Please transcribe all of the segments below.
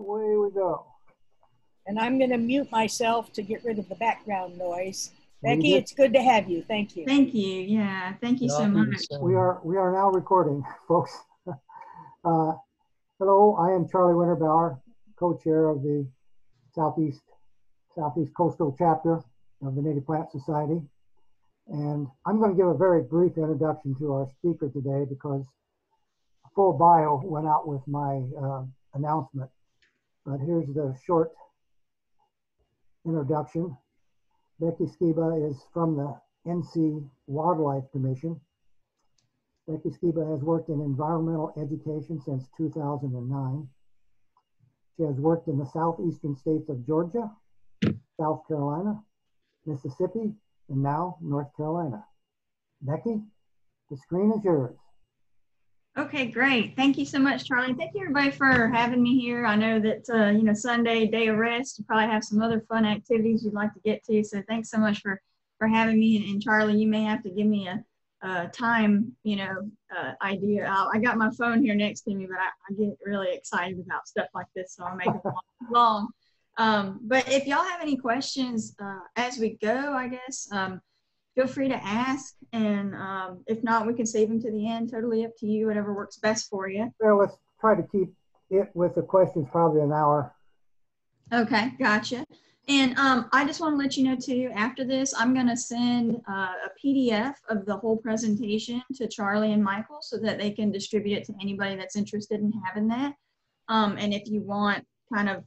Away we go. And I'm going to mute myself to get rid of the background noise. Well, Becky, it's good to have you. Thank you. Thank you. Yeah, thank you so much. We are now recording, folks. Hello, I am Charlie Winterbauer, co-chair of the Southeast Coastal Chapter of the Native Plant Society. And I'm going to give a very brief introduction to our speaker today because a full bio went out with my announcement. But here's the short introduction. Becky Skiba is from the NC Wildlife Commission. Becky Skiba has worked in environmental education since 2009. She has worked in the southeastern states of Georgia, South Carolina, Mississippi, and now North Carolina. Becky, the screen is yours. Okay, great. Thank you so much, Charlie. Thank you everybody for having me here. I know that, Sunday, day of rest, you probably have some other fun activities you'd like to get to. So thanks so much for having me. And Charlie, you may have to give me a time, idea. I got my phone here next to me, but I get really excited about stuff like this, so I'll make it long. But if y'all have any questions as we go, I guess, feel free to ask. And if not, we can save them to the end. Totally up to you, whatever works best for you. Well, let's try to keep it with the questions probably an hour. Okay, gotcha. And I just want to let you know too, after this, I'm going to send a PDF of the whole presentation to Charlie and Michael so that they can distribute it to anybody that's interested in having that. And if you want kind of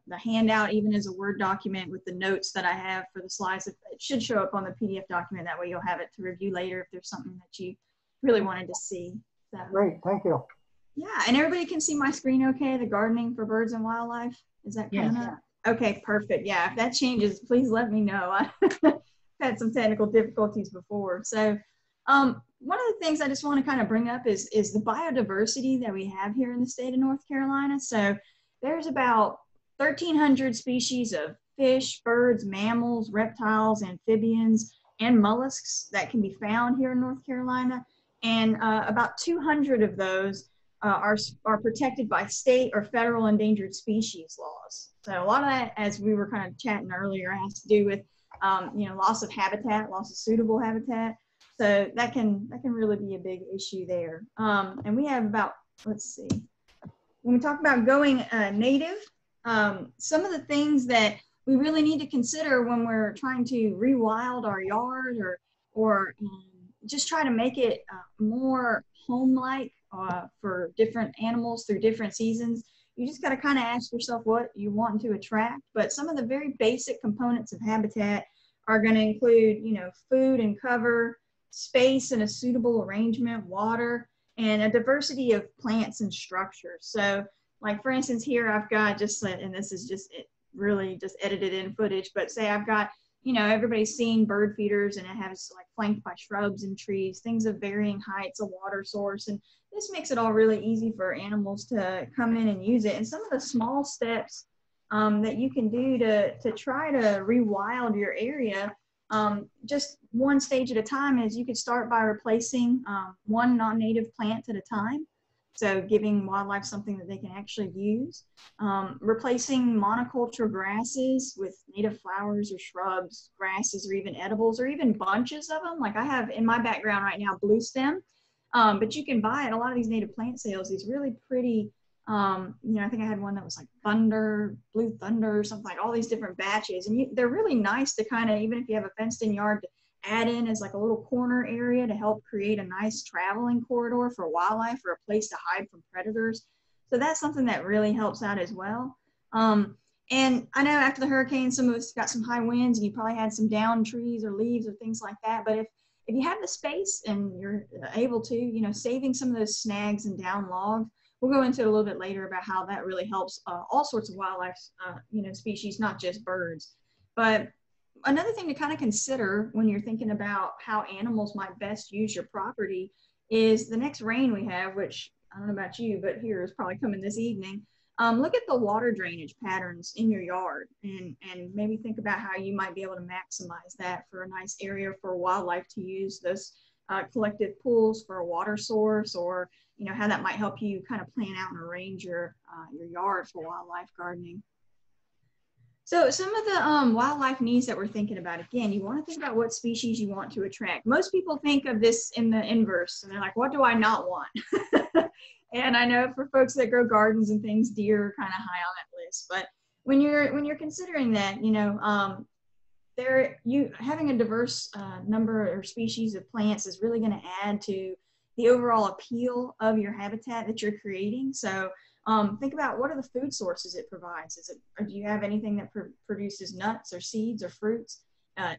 the handout, even as a Word document with the notes that I have for the slides, it should show up on the PDF document. That way you'll have it to review later if there's something that you really wanted to see. So, great, thank you. Yeah, and everybody can see my screen okay, the gardening for birds and wildlife. Is that coming up? Okay, perfect. Yeah, if that changes, please let me know. I've had some technical difficulties before. So one of the things I just want to kind of bring up is the biodiversity that we have here in the state of North Carolina. So there's about 1,300 species of fish, birds, mammals, reptiles, amphibians, and mollusks that can be found here in North Carolina. And about 200 of those are protected by state or federal endangered species laws. So a lot of that, as we were kind of chatting earlier, has to do with loss of habitat, loss of suitable habitat. So that can really be a big issue there. And we have about, let's see, when we talk about going native, some of the things that we really need to consider when we're trying to rewild our yard or just try to make it more home-like for different animals through different seasons, you just got to kind of ask yourself what you want to attract. But some of the very basic components of habitat are going to include, food and cover, space and a suitable arrangement, water, and a diversity of plants and structures. So like, for instance, here I've got and this is just really just edited in footage, but say I've got, everybody's seen bird feeders and it has like flanked by shrubs and trees, things of varying heights, a water source. And this makes it all really easy for animals to come in and use it. And some of the small steps that you can do to try to rewild your area, just one stage at a time, is you could start by replacing one non-native plant at a time. So giving wildlife something that they can actually use. Replacing monoculture grasses with native flowers or shrubs, grasses, or even edibles, or even bunches of them. Like I have in my background right now, blue stem, but you can buy at a lot of these native plant sales these really pretty, I think I had one that was like blue thunder, something, like all these different batches. And they're really nice to kind of, even if you have a fenced in yard, to add in as like a little corner area to help create a nice traveling corridor for wildlife or a place to hide from predators. So that's something that really helps out as well. And I know after the hurricane, some of us got some high winds and you probably had some downed trees or leaves or things like that. But if you have the space and you're able to, saving some of those snags and down logs, we'll go into it a little bit later about how that really helps all sorts of wildlife, species, not just birds. But another thing to kind of consider when you're thinking about how animals might best use your property is the next rain we have, which I don't know about you, but here is probably coming this evening. Look at the water drainage patterns in your yard and maybe think about how you might be able to maximize that for a nice area for wildlife to use, those collective pools for a water source, or how that might help you kind of plan out and arrange your yard for wildlife gardening. So some of the wildlife needs that we're thinking about, again, you want to think about what species you want to attract. Most people think of this in the inverse, and they're like, what do I not want? And I know for folks that grow gardens and things, deer are kind of high on that list. But when you're considering that, having a diverse number or species of plants is really going to add to the overall appeal of your habitat that you're creating. So think about, what are the food sources it provides? Or do you have anything that produces nuts or seeds or fruits,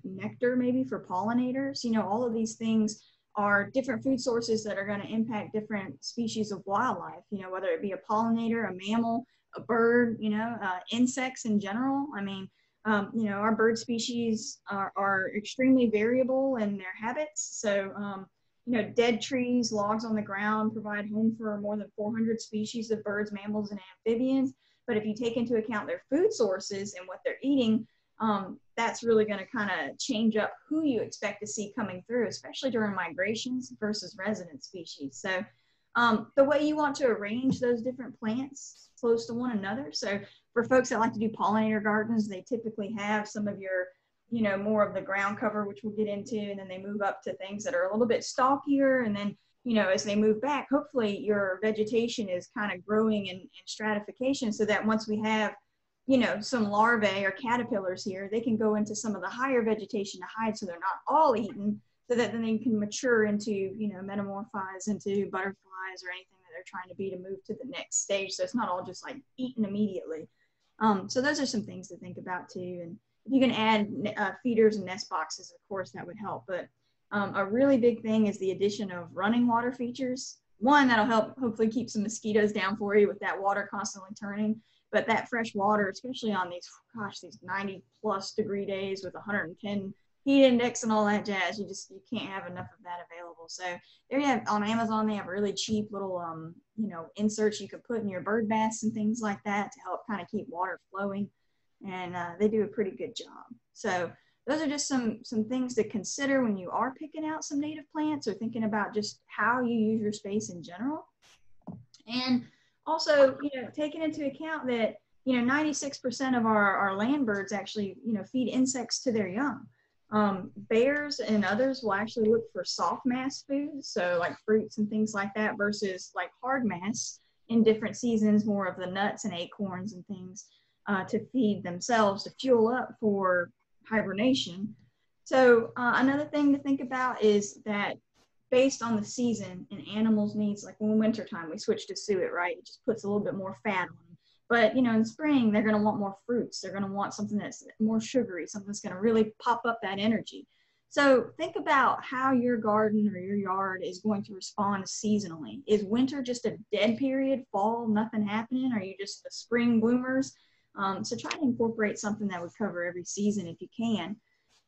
nectar maybe for pollinators? All of these things are different food sources that are going to impact different species of wildlife, whether it be a pollinator, a mammal, a bird, insects in general. I mean, our bird species are extremely variable in their habits. So, dead trees, logs on the ground provide home for more than 400 species of birds, mammals, and amphibians. But if you take into account their food sources and what they're eating, that's really going to kind of change up who you expect to see coming through, especially during migrations versus resident species. So the way you want to arrange those different plants close to one another. So for folks that like to do pollinator gardens, they typically have some of your more of the ground cover, which we'll get into, and then they move up to things that are a little bit stalkier. And then, as they move back, hopefully your vegetation is kind of growing in stratification, so that once we have, some larvae or caterpillars here, they can go into some of the higher vegetation to hide, so they're not all eaten, so that then they can mature into, metamorphize into butterflies or anything that they're trying to be to move to the next stage. So it's not all just like eaten immediately. So those are some things to think about too. And if you can add feeders and nest boxes, of course, that would help. But a really big thing is the addition of running water features. One, that'll help hopefully keep some mosquitoes down for you with that water constantly turning. But that fresh water, especially on these 90+ degree days with 110 heat index and all that jazz, you can't have enough of that available. So there you have, on Amazon, they have really cheap little, inserts you could put in your bird baths and things like that to help kind of keep water flowing. And they do a pretty good job. So those are just some things to consider when you are picking out some native plants or thinking about just how you use your space in general. And also, taking into account that, 96% of our land birds actually, feed insects to their young. Bears and others will actually look for soft mass foods, so like fruits and things like that, versus like hard mass in different seasons, more of the nuts and acorns and things. To feed themselves, to fuel up for hibernation. So another thing to think about is that based on the season and animals' needs, like when wintertime, we switch to suet, right? It just puts a little bit more fat on them. But, in spring, they're going to want more fruits. They're going to want something that's more sugary, something that's going to really pop up that energy. So think about how your garden or your yard is going to respond seasonally. Is winter just a dead period, fall, nothing happening? Are you just the spring bloomers? So try to incorporate something that would cover every season if you can.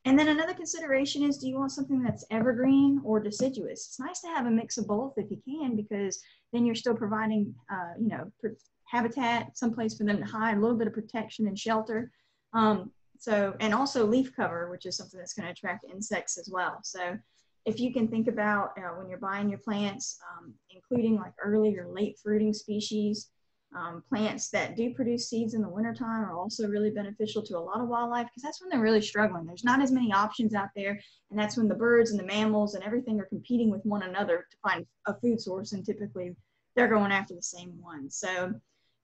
And then another consideration is, do you want something that's evergreen or deciduous? It's nice to have a mix of both if you can, because then you're still providing, habitat, someplace for them to hide, a little bit of protection and shelter. And also leaf cover, which is something that's going to attract insects as well. So if you can think about when you're buying your plants, including like early or late fruiting species, plants that do produce seeds in the wintertime are also really beneficial to a lot of wildlife, because that's when they're really struggling. There's not as many options out there, and that's when the birds and the mammals and everything are competing with one another to find a food source, and typically they're going after the same one. So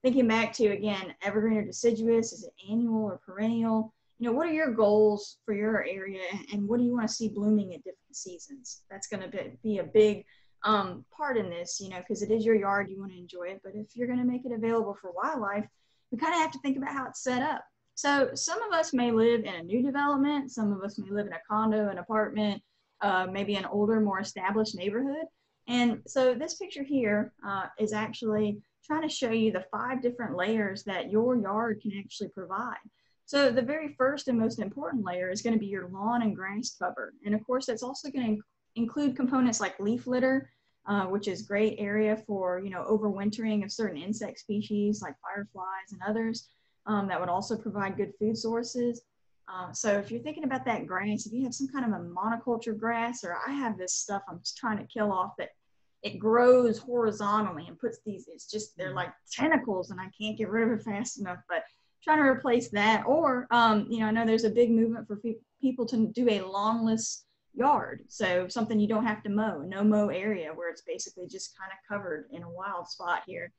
thinking back to, again, evergreen or deciduous, is it annual or perennial? What are your goals for your area, and what do you want to see blooming at different seasons? That's going to be a big part in this, because it is your yard, you want to enjoy it. But if you're going to make it available for wildlife, we kind of have to think about how it's set up. So some of us may live in a new development, some of us may live in a condo, an apartment, maybe an older, more established neighborhood. And so this picture here is actually trying to show you the 5 different layers that your yard can actually provide. So the very first and most important layer is going to be your lawn and grass cover. And of course, that's also going to include components like leaf litter, which is great area for, overwintering of certain insect species like fireflies and others. That would also provide good food sources. So if you're thinking about that grass, if you have some kind of a monoculture grass, or I have this stuff I'm just trying to kill off that it grows horizontally and puts these, it's just, they're like tentacles and I can't get rid of it fast enough, but trying to replace that. Or, you know, I know there's a big movement for people to do a lawnless yard. So something you don't have to mow, a no mow area where it's basically just kind of covered in a wild spot here.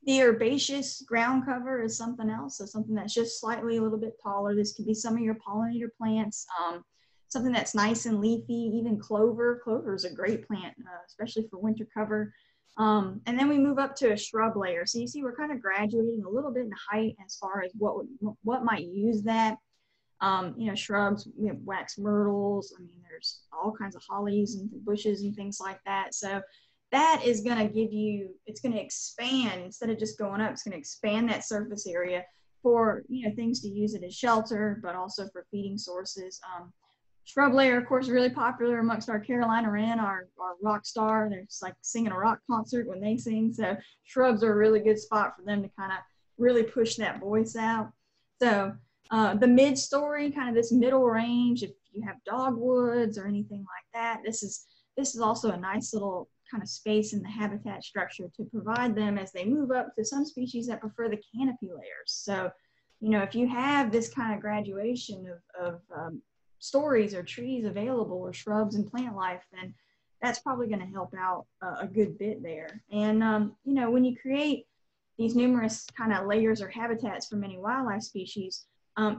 The herbaceous ground cover is something else. So something that's just slightly a little bit taller. This could be some of your pollinator plants, something that's nice and leafy, even clover. Clover is a great plant, especially for winter cover. And then we move up to a shrub layer. So you see we're kind of graduating a little bit in height as far as what might use that. You know, shrubs, we have wax myrtles. I mean, there's all kinds of hollies and bushes and things like that. So that is going to give you, it's going to expand, instead of just going up, it's going to expand that surface area for, you know, things to use it as shelter, but also for feeding sources. Shrub layer, of course, really popular amongst our Carolina Wren, our rock star. They're just like singing a rock concert when they sing. So shrubs are a really good spot for them to kind of really push that voice out. So the mid-story, kind of this middle range, if you have dogwoods or anything like that, this is also a nice little kind of space in the habitat structure to provide them as they move up to some species that prefer the canopy layers. So, you know, if you have this kind of graduation of stories or trees available or shrubs and plant life, then that's probably going to help out a good bit there. And, you know, when you create these numerous kind of layers or habitats for many wildlife species,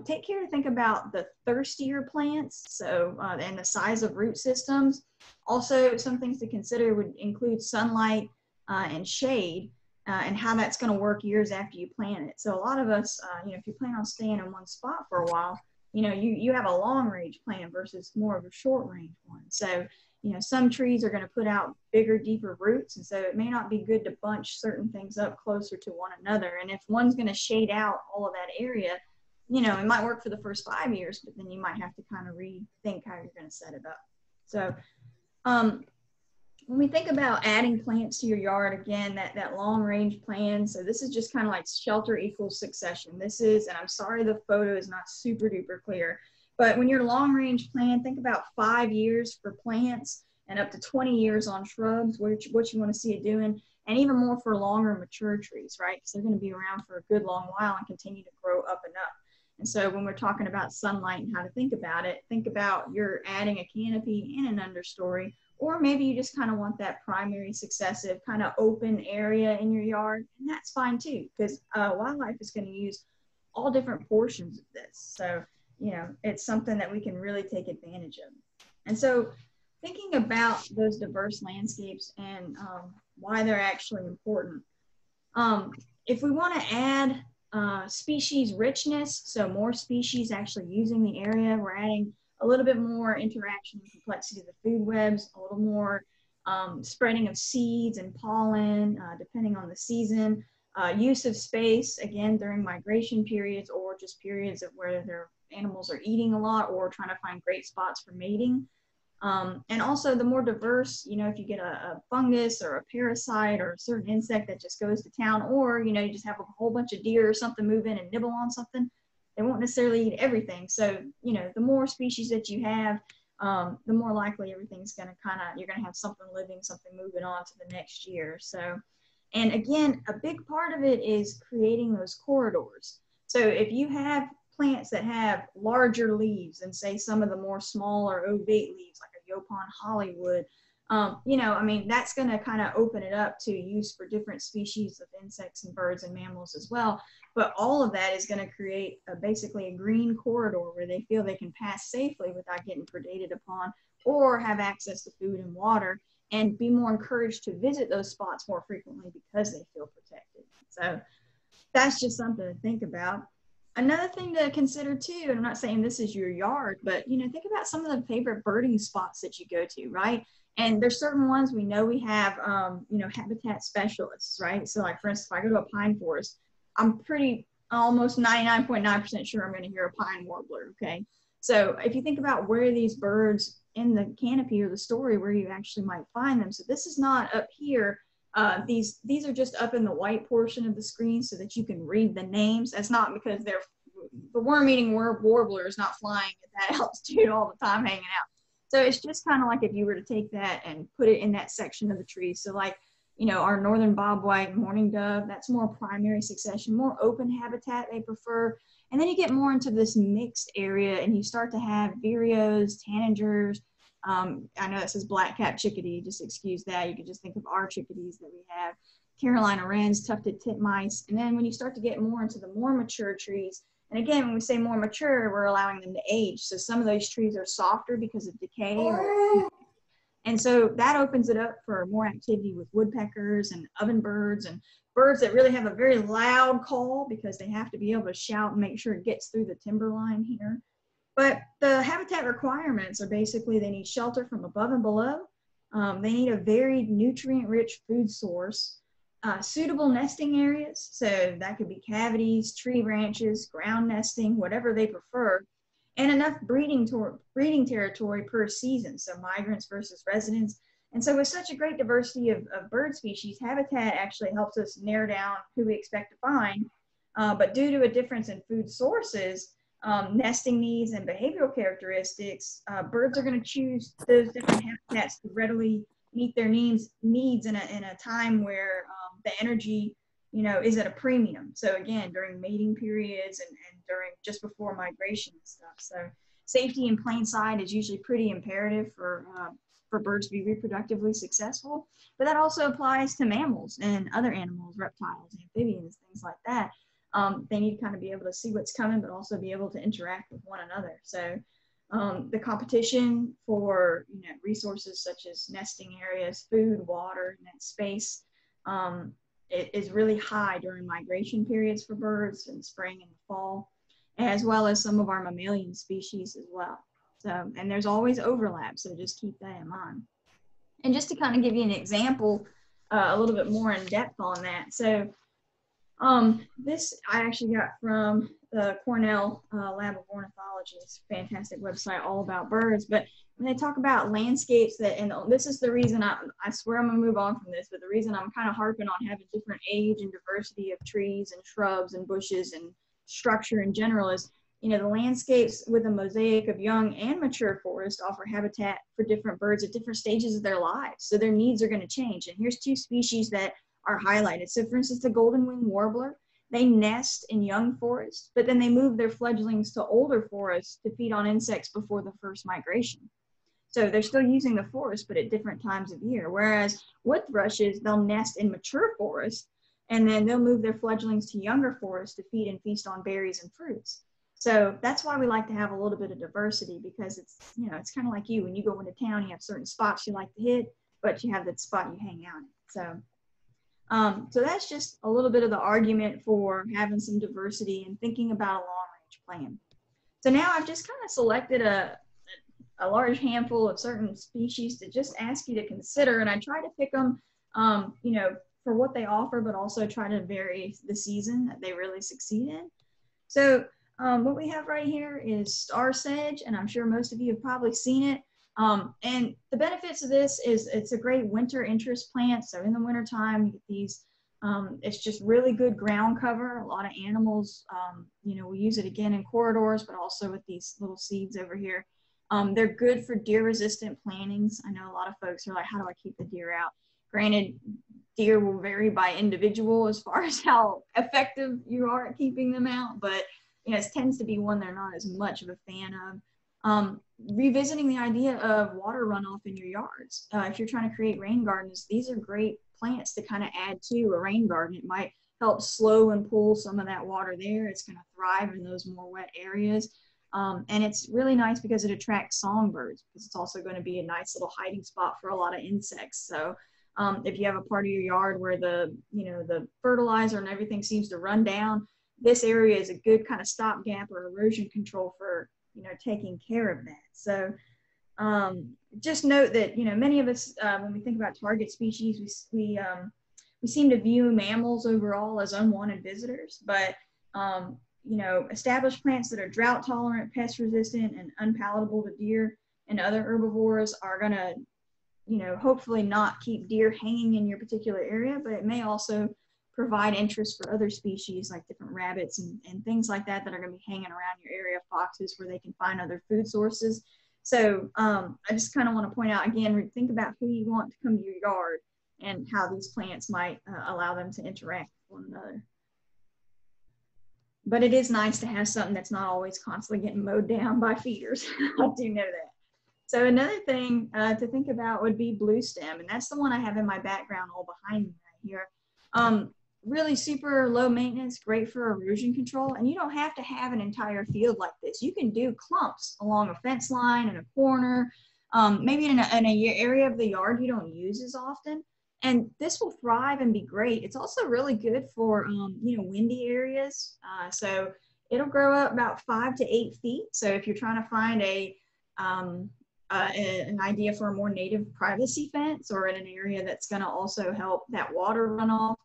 take care to think about the thirstier plants, so and the size of root systems. Also, some things to consider would include sunlight and shade, and how that's going to work years after you plant it. So a lot of us, you know, if you plan on staying in one spot for a while, you know, you have a long range plan versus more of a short range one. So, you know, some trees are going to put out bigger, deeper roots, and so it may not be good to bunch certain things up closer to one another. And if one's going to shade out all of that area, you know, it might work for the first 5 years, but then you might have to kind of rethink how you're going to set it up. So when we think about adding plants to your yard, again, that long range plan, so this is just kind of like shelter equals succession. This is, and I'm sorry the photo is not super duper clear, but when you're long range plan, think about 5 years for plants and up to 20 years on shrubs, what you want to see it doing, and even more for longer mature trees, right? Because they're going to be around for a good long while and continue to grow up and up. And so when we're talking about sunlight and how to think about it, think about you're adding a canopy and an understory, or maybe you just kind of want that primary successive kind of open area in your yard, and that's fine too, because wildlife is going to use all different portions of this. So, you know, it's something that we can really take advantage of. And so thinking about those diverse landscapes and why they're actually important. If we want to add species richness, so more species actually using the area, we're adding a little bit more interaction and complexity of the food webs, a little more spreading of seeds and pollen, depending on the season, use of space, again, during migration periods or just periods of where their animals are eating a lot or trying to find great spots for mating. And also the more diverse, you know, if you get a fungus or a parasite or a certain insect that just goes to town, or, you know, you just have a whole bunch of deer or something move in and nibble on something, they won't necessarily eat everything. So, you know, the more species that you have, the more likely everything's going to you're going to have something living, something moving on to the next year. So, and again, a big part of it is creating those corridors. So if you have plants that have larger leaves than say some of the more smaller ovate leaves, like a Yopon Hollywood, you know, I mean, that's going to kind of open it up to use for different species of insects and birds and mammals as well. But all of that is going to create basically a green corridor where they feel they can pass safely without getting predated upon, or have access to food and water, and be more encouraged to visit those spots more frequently because they feel protected. So that's just something to think about. Another thing to consider too, and I'm not saying this is your yard, but, you know, think about some of the favorite birding spots that you go to, right? And there's certain ones we know we have, you know, habitat specialists, right? So like, for instance, if I go to a pine forest, I'm almost 99.9% sure I'm going to hear a pine warbler, okay? So if you think about where these birds in the canopy or the story, where you actually might find them. So this is not up here. These are just up in the white portion of the screen so that you can read the names. That's not because they're the worm-eating warbler is not flying at that altitude all the time hanging out. So it's just kind of like if you were to take that and put it in that section of the tree. So like, you know, our northern bobwhite, mourning dove, that's more primary succession, more open habitat they prefer. And then you get more into this mixed area and you start to have vireos, tanagers. I know it says black-capped chickadee, just excuse that. You can just think of our chickadees that we have. Carolina wrens, tufted titmice. And then when you start to get more into the more mature trees, and again, when we say more mature, we're allowing them to age. So some of those trees are softer because of decay. And so that opens it up for more activity with woodpeckers and ovenbirds and birds that really have a very loud call because they have to be able to shout and make sure it gets through the timberline here. But the habitat requirements are basically they need shelter from above and below. They need a very nutrient-rich food source. Suitable nesting areas, so that could be cavities, tree branches, ground nesting, whatever they prefer, and enough breeding territory per season, so migrants versus residents. And so with such a great diversity of bird species, habitat actually helps us narrow down who we expect to find. But due to a difference in food sources, nesting needs, and behavioral characteristics, birds are going to choose those different habitats to readily meet their needs in a time where the energy, you know, is at a premium. So again, during mating periods and during just before migration and stuff. So safety in plain sight is usually pretty imperative for birds to be reproductively successful. But that also applies to mammals and other animals, reptiles, amphibians, things like that. They need to kind of be able to see what's coming, but also be able to interact with one another. So the competition for, you know, resources such as nesting areas, food, water, and space, it is really high during migration periods for birds in the spring and the fall, as well as some of our mammalian species as well. So, and there's always overlap, so just keep that in mind. And just to kind of give you an example, a little bit more in depth on that. So this I actually got from the Cornell Lab of Ornithology. It's a fantastic website all about birds. But when they talk about landscapes that, and this is the reason I swear I'm gonna move on from this, but the reason I'm kind of harping on having different age and diversity of trees and shrubs and bushes and structure in general is, you know, the landscapes with a mosaic of young and mature forest offer habitat for different birds at different stages of their lives. So their needs are going to change. And here's two species that are highlighted. So for instance, the golden-winged warbler, they nest in young forests, but then they move their fledglings to older forests to feed on insects before the first migration. So they're still using the forest, but at different times of year. Whereas wood thrushes, they'll nest in mature forests, and then they'll move their fledglings to younger forests to feed and feast on berries and fruits. So that's why we like to have a little bit of diversity, because it's, you know, it's kind of like you, when you go into town, you have certain spots you like to hit, but you have that spot you hang out in. So that's just a little bit of the argument for having some diversity and thinking about a long-range plan. So now I've just kind of selected a large handful of certain species to just ask you to consider, and I try to pick them, you know, for what they offer, but also try to vary the season that they really succeed in. So what we have right here is star sedge, and I'm sure most of you have probably seen it. And the benefits of this is it's a great winter interest plant. So in the wintertime, you get these, it's just really good ground cover. A lot of animals, you know, we use it again in corridors, but also with these little seeds over here. They're good for deer-resistant plantings. I know a lot of folks are like, how do I keep the deer out? Granted, deer will vary by individual as far as how effective you are at keeping them out, but you know, it tends to be one they're not as much of a fan of. Revisiting the idea of water runoff in your yards. If you're trying to create rain gardens, these are great plants to kind of add to a rain garden. It might help slow and pull some of that water there. It's going to thrive in those more wet areas. And it's really nice because it attracts songbirds, because it's also going to be a nice little hiding spot for a lot of insects. So if you have a part of your yard where the, you know, the fertilizer and everything seems to run down, this area is a good kind of stopgap or erosion control for, you know, taking care of that. So just note that, you know, many of us, when we think about target species, we seem to view mammals overall as unwanted visitors, but, you know, established plants that are drought tolerant, pest resistant, and unpalatable to deer and other herbivores are going to, you know, hopefully not keep deer hanging in your particular area, but it may also provide interest for other species like different rabbits and things like that that are going to be hanging around your area, foxes, where they can find other food sources. So I just kind of want to point out again, think about who you want to come to your yard and how these plants might allow them to interact with one another. But it is nice to have something that's not always constantly getting mowed down by feeders. I do know that. So another thing to think about would be blue stem, and that's the one I have in my background all behind me right here. Really super low maintenance, great for erosion control, and you don't have to have an entire field like this. You can do clumps along a fence line in a corner, maybe in an area of the yard you don't use as often, and this will thrive and be great. It's also really good for you know, windy areas. So it'll grow up about 5 to 8 feet. So if you're trying to find an idea for a more native privacy fence, or in an area that's going to also help that water runoff,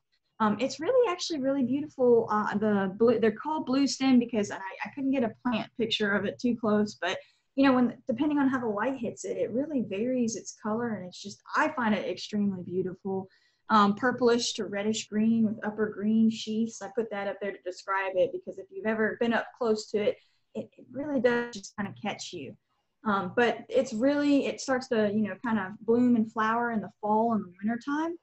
it's really actually really beautiful. They're called blue stem because I couldn't get a plant picture of it too close, but you know, depending on how the light hits it, it really varies its color, and it's just, I find it extremely beautiful. Purplish to reddish green with upper green sheaths. I put that up there to describe it because if you've ever been up close to it, it really does just kind of catch you. But it's really, it starts to, you know, kind of bloom and flower in the fall and the winter time.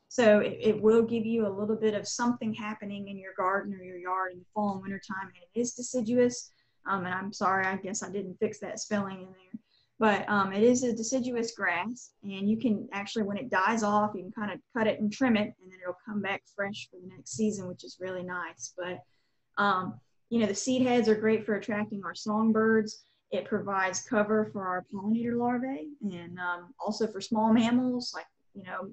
So it will give you a little bit of something happening in your garden or your yard in the fall and winter time, and it is deciduous. And I'm sorry, I guess I didn't fix that spelling in there. But it is a deciduous grass, and you can actually, when it dies off, you can kind of cut it and trim it, and then it'll come back fresh for the next season, which is really nice. But, you know, the seed heads are great for attracting our songbirds. It provides cover for our pollinator larvae, and also for small mammals like, you know,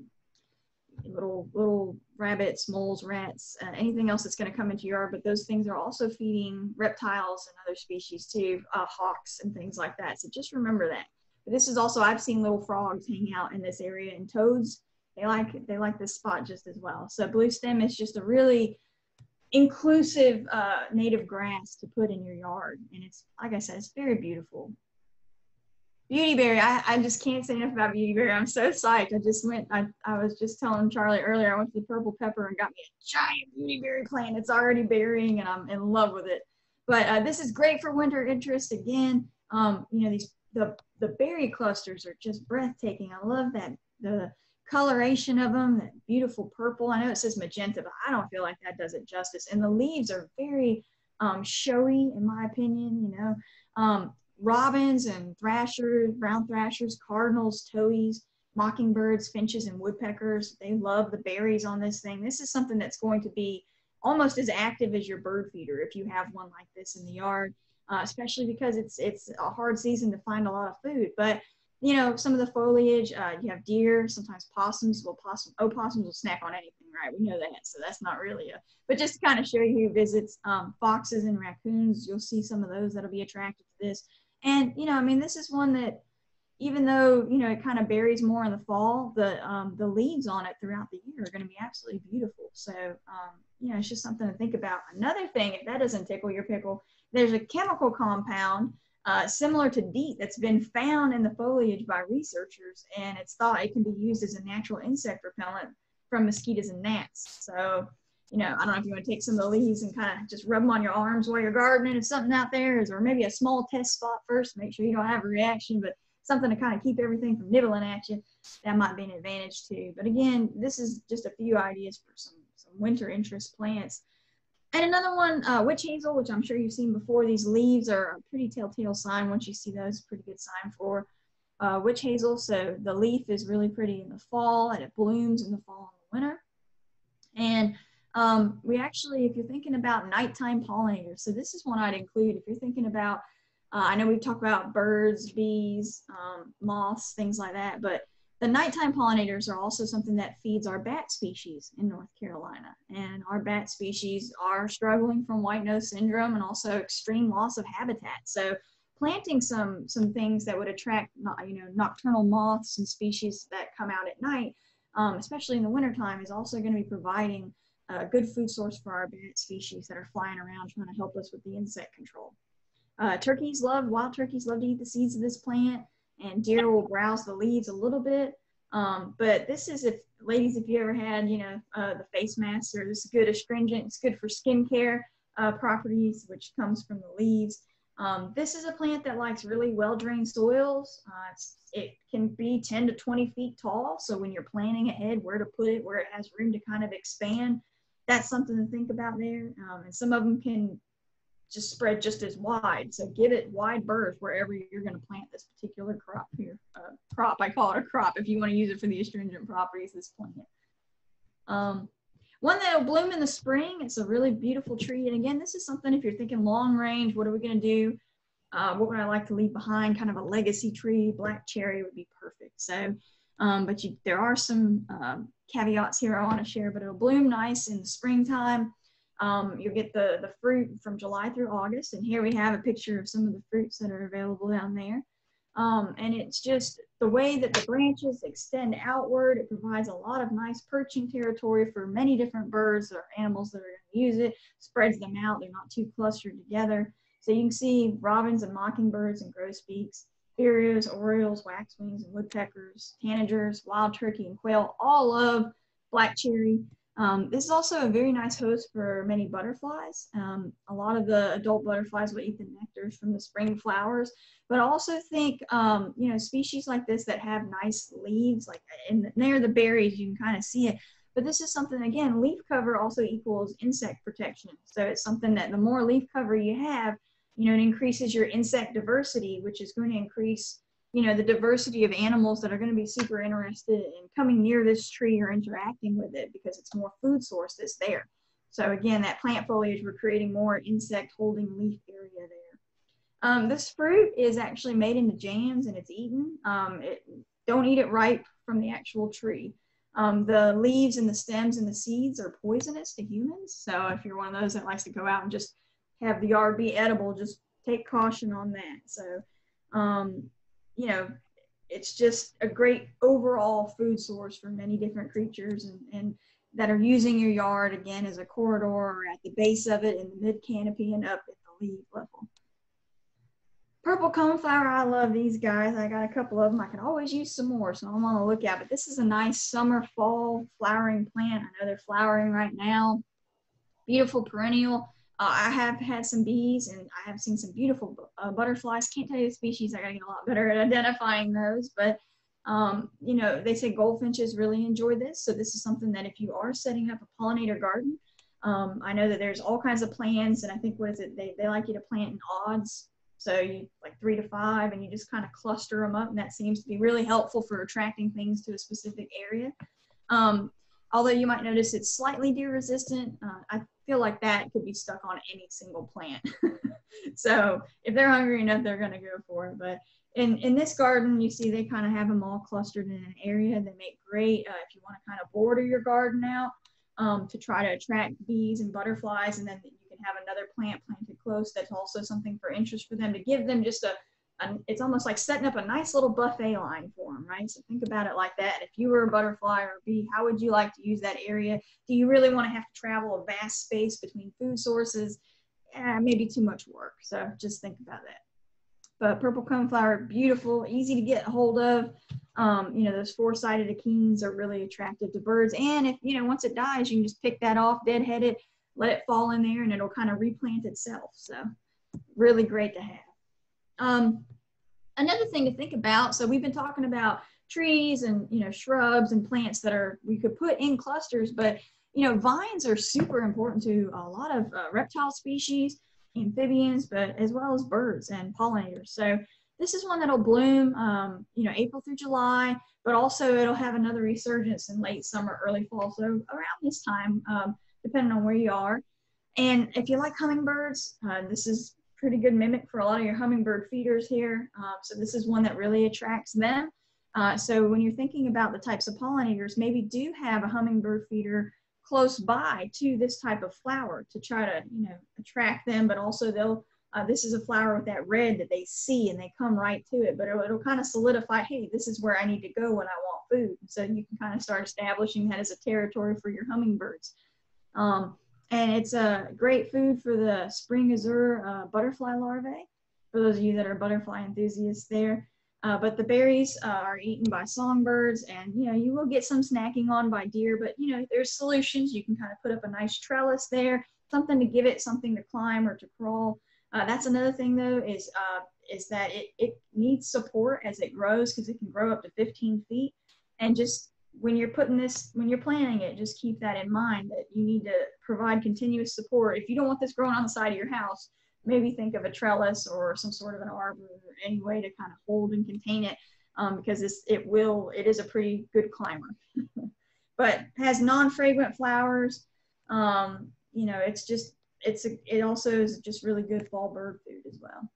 little rabbits, moles, rats, anything else that's going to come into your yard. But those things are also feeding reptiles and other species too, hawks and things like that. So just remember that. But this is also, I've seen little frogs hang out in this area, and toads, they like this spot just as well. So blue stem is just a really inclusive native grass to put in your yard, and it's, like I said, it's very beautiful. Beautyberry, I just can't say enough about beautyberry. I'm so psyched. I was just telling Charlie earlier, I went to the Purple Pepper and got me a giant beautyberry plant. It's already berrying, and I'm in love with it. But this is great for winter interest. Again, you know, the berry clusters are just breathtaking. I love that, the coloration of them, that beautiful purple. I know it says magenta, but I don't feel like that does it justice. And the leaves are very showy, in my opinion, you know. Robins and thrashers, brown thrashers, cardinals, towhees, mockingbirds, finches, and woodpeckers, they love the berries on this thing. This is something that's going to be almost as active as your bird feeder if you have one like this in the yard, especially because it's a hard season to find a lot of food. But you know, some of the foliage, you have deer, sometimes possums. Well, opossums will snack on anything, right? We know that, so that's not really but just to kind of show you who visits, foxes and raccoons, you'll see some of those that'll be attracted to this. And, you know, I mean, this is one that, even though, you know, it kind of berries more in the fall, the leaves on it throughout the year are going to be absolutely beautiful. So, you know, it's just something to think about. Another thing, if that doesn't tickle your pickle, there's a chemical compound similar to DEET that's been found in the foliage by researchers, and it's thought it can be used as a natural insect repellent from mosquitoes and gnats. So, you know, I don't know if you want to take some of the leaves and kind of just rub them on your arms while you're gardening if something out there is, or maybe a small test spot first, make sure you don't have a reaction, but something to kind of keep everything from nibbling at you, that might be an advantage too. But again, this is just a few ideas for some winter interest plants. And another one, witch hazel, which I'm sure you've seen before. These leaves are a pretty telltale sign. Once you see those, pretty good sign for witch hazel. So the leaf is really pretty in the fall, and it blooms in the fall and the winter. And we actually, if you're thinking about nighttime pollinators, so this is one I'd include if you're thinking about, I know we've talked about birds, bees, moths, things like that, but the nighttime pollinators are also something that feeds our bat species in North Carolina. And our bat species are struggling from white nose syndrome and also extreme loss of habitat. So planting some things that would attract, you know, nocturnal moths and species that come out at night, especially in the wintertime, is also going to be providing a good food source for our bat species that are flying around trying to help us with the insect control. Wild turkeys love to eat the seeds of this plant, and deer will browse the leaves a little bit. But this is, if ladies, if you ever had, you know, the face mask, or this is good astringent, it's good for skincare properties, which comes from the leaves. This is a plant that likes really well-drained soils. It can be 10 to 20 feet tall. So when you're planning ahead where to put it, where it has room to kind of expand, that's something to think about there. And some of them can just spread just as wide. So give it wide berth wherever you're going to plant this particular crop here. I call it a crop if you want to use it for the astringent properties of this plant. One that'll bloom in the spring. It's a really beautiful tree. And again, this is something, if you're thinking long range, what are we going to do? What would I like to leave behind? Kind of a legacy tree. Black cherry would be perfect. So, but there are some caveats here I want to share, but it'll bloom nice in the springtime. You'll get the fruit from July through August. And here we have a picture of some of the fruits that are available down there. And it's just the way that the branches extend outward. It provides a lot of nice perching territory for many different birds or animals that are going to use it, spreads them out. They're not too clustered together. So you can see robins and mockingbirds and grosbeaks, vireos, orioles, waxwings, and woodpeckers, tanagers, wild turkey, and quail all love black cherry. This is also a very nice host for many butterflies. A lot of the adult butterflies will eat the nectars from the spring flowers, but also think, you know, species like this that have nice leaves, like near the berries, you can kind of see it. But this is something, again, leaf cover also equals insect protection. So it's something that the more leaf cover you have, you know, it increases your insect diversity, which is going to increase, you know, the diversity of animals that are going to be super interested in coming near this tree or interacting with it, because it's more food source that's there. So again, that plant foliage, we're creating more insect holding leaf area there. This fruit is actually made into jams and it's eaten. Don't eat it ripe from the actual tree. The leaves and the stems and the seeds are poisonous to humans. So if you're one of those that likes to go out and just have the yard be edible, just take caution on that. So, you know, it's just a great overall food source for many different creatures and that are using your yard, again, as a corridor or at the base of it, in the mid canopy and up at the leaf level. Purple coneflower, I love these guys. I got a couple of them. I can always use some more, so I'm on the lookout. But this is a nice summer, fall flowering plant. I know they're flowering right now. Beautiful perennial. I have had some bees and I have seen some beautiful butterflies. Can't tell you the species. I gotta get a lot better at identifying those. But, you know, they say goldfinches really enjoy this. So this is something that if you are setting up a pollinator garden, I know that there's all kinds of plans. And I think, what is it? They like you to plant in odds. So you like 3 to 5 and you just kind of cluster them up. And that seems to be really helpful for attracting things to a specific area. Although you might notice it's slightly deer resistant. I feel like that could be stuck on any single plant. So if they're hungry enough, they're going to go for it. But in this garden, you see they kind of have them all clustered in an area. They make great if you want to kind of border your garden out to try to attract bees and butterflies. And then you can have another plant planted close that's also something for interest for them, to give them just it's almost like setting up a nice little buffet line for them, right? So think about it like that. If you were a butterfly or a bee, how would you like to use that area? Do you really want to have to travel a vast space between food sources? Maybe too much work. So just think about that. But purple coneflower, beautiful, easy to get a hold of. You know, those 4-sided achenes are really attractive to birds. And if, you know, once it dies, you can just pick that off, deadhead it, let it fall in there, and it'll kind of replant itself. So really great to have. Another thing to think about, so we've been talking about trees and, you know, shrubs and plants that we could put in clusters, but, you know, vines are super important to a lot of reptile species, amphibians, but as well as birds and pollinators. So this is one that'll bloom, you know, April through July, but also it'll have another resurgence in late summer, early fall. So around this time, depending on where you are. And if you like hummingbirds, this is pretty good mimic for a lot of your hummingbird feeders here. So this is one that really attracts them. So when you're thinking about the types of pollinators, maybe do have a hummingbird feeder close by to this type of flower to try to, you know, attract them, but also this is a flower with that red that they see and they come right to it, but it'll kind of solidify, hey, this is where I need to go when I want food. So you can kind of start establishing that as a territory for your hummingbirds. And it's a great food for the spring azure butterfly larvae, for those of you that are butterfly enthusiasts there. But the berries are eaten by songbirds, and you will get some snacking on by deer, but there's solutions. You can kind of put up a nice trellis there, something to give it something to climb or to crawl. That's another thing though, is that it needs support as it grows, because it can grow up to 15 feet. And just when you're planting it, just keep that in mind, that you need to provide continuous support. If you don't want this growing on the side of your house, maybe think of a trellis or some sort of an arbor or any way to kind of hold and contain it, because it is a pretty good climber. But has non-fragrant flowers. It also is just really good fall bird food as well.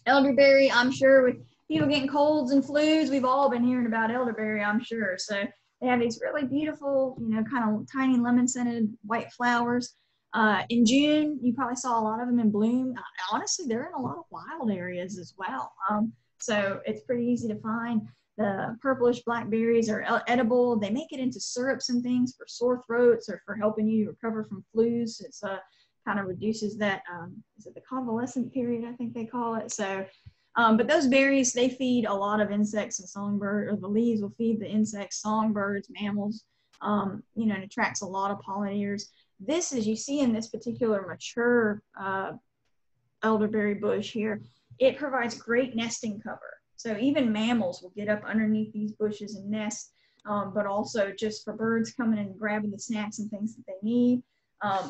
Elderberry, I'm sure with people getting colds and flus, we've all been hearing about elderberry, I'm sure. So they have these really beautiful, kind of tiny lemon-scented white flowers. In June, you probably saw a lot of them in bloom. Honestly, they're in a lot of wild areas as well. So it's pretty easy to find. The purplish blackberries are edible. They make it into syrups and things for sore throats or for helping you recover from flus. It's kind of reduces that, is it the convalescent period, I think they call it. So, but those berries, they feed a lot of insects and songbirds, or the leaves will feed the insects, songbirds, mammals, and it attracts a lot of pollinators. This, as you see in this particular mature elderberry bush here, it provides great nesting cover. So even mammals will get up underneath these bushes and nest, but also just for birds coming and grabbing the snacks and things that they need.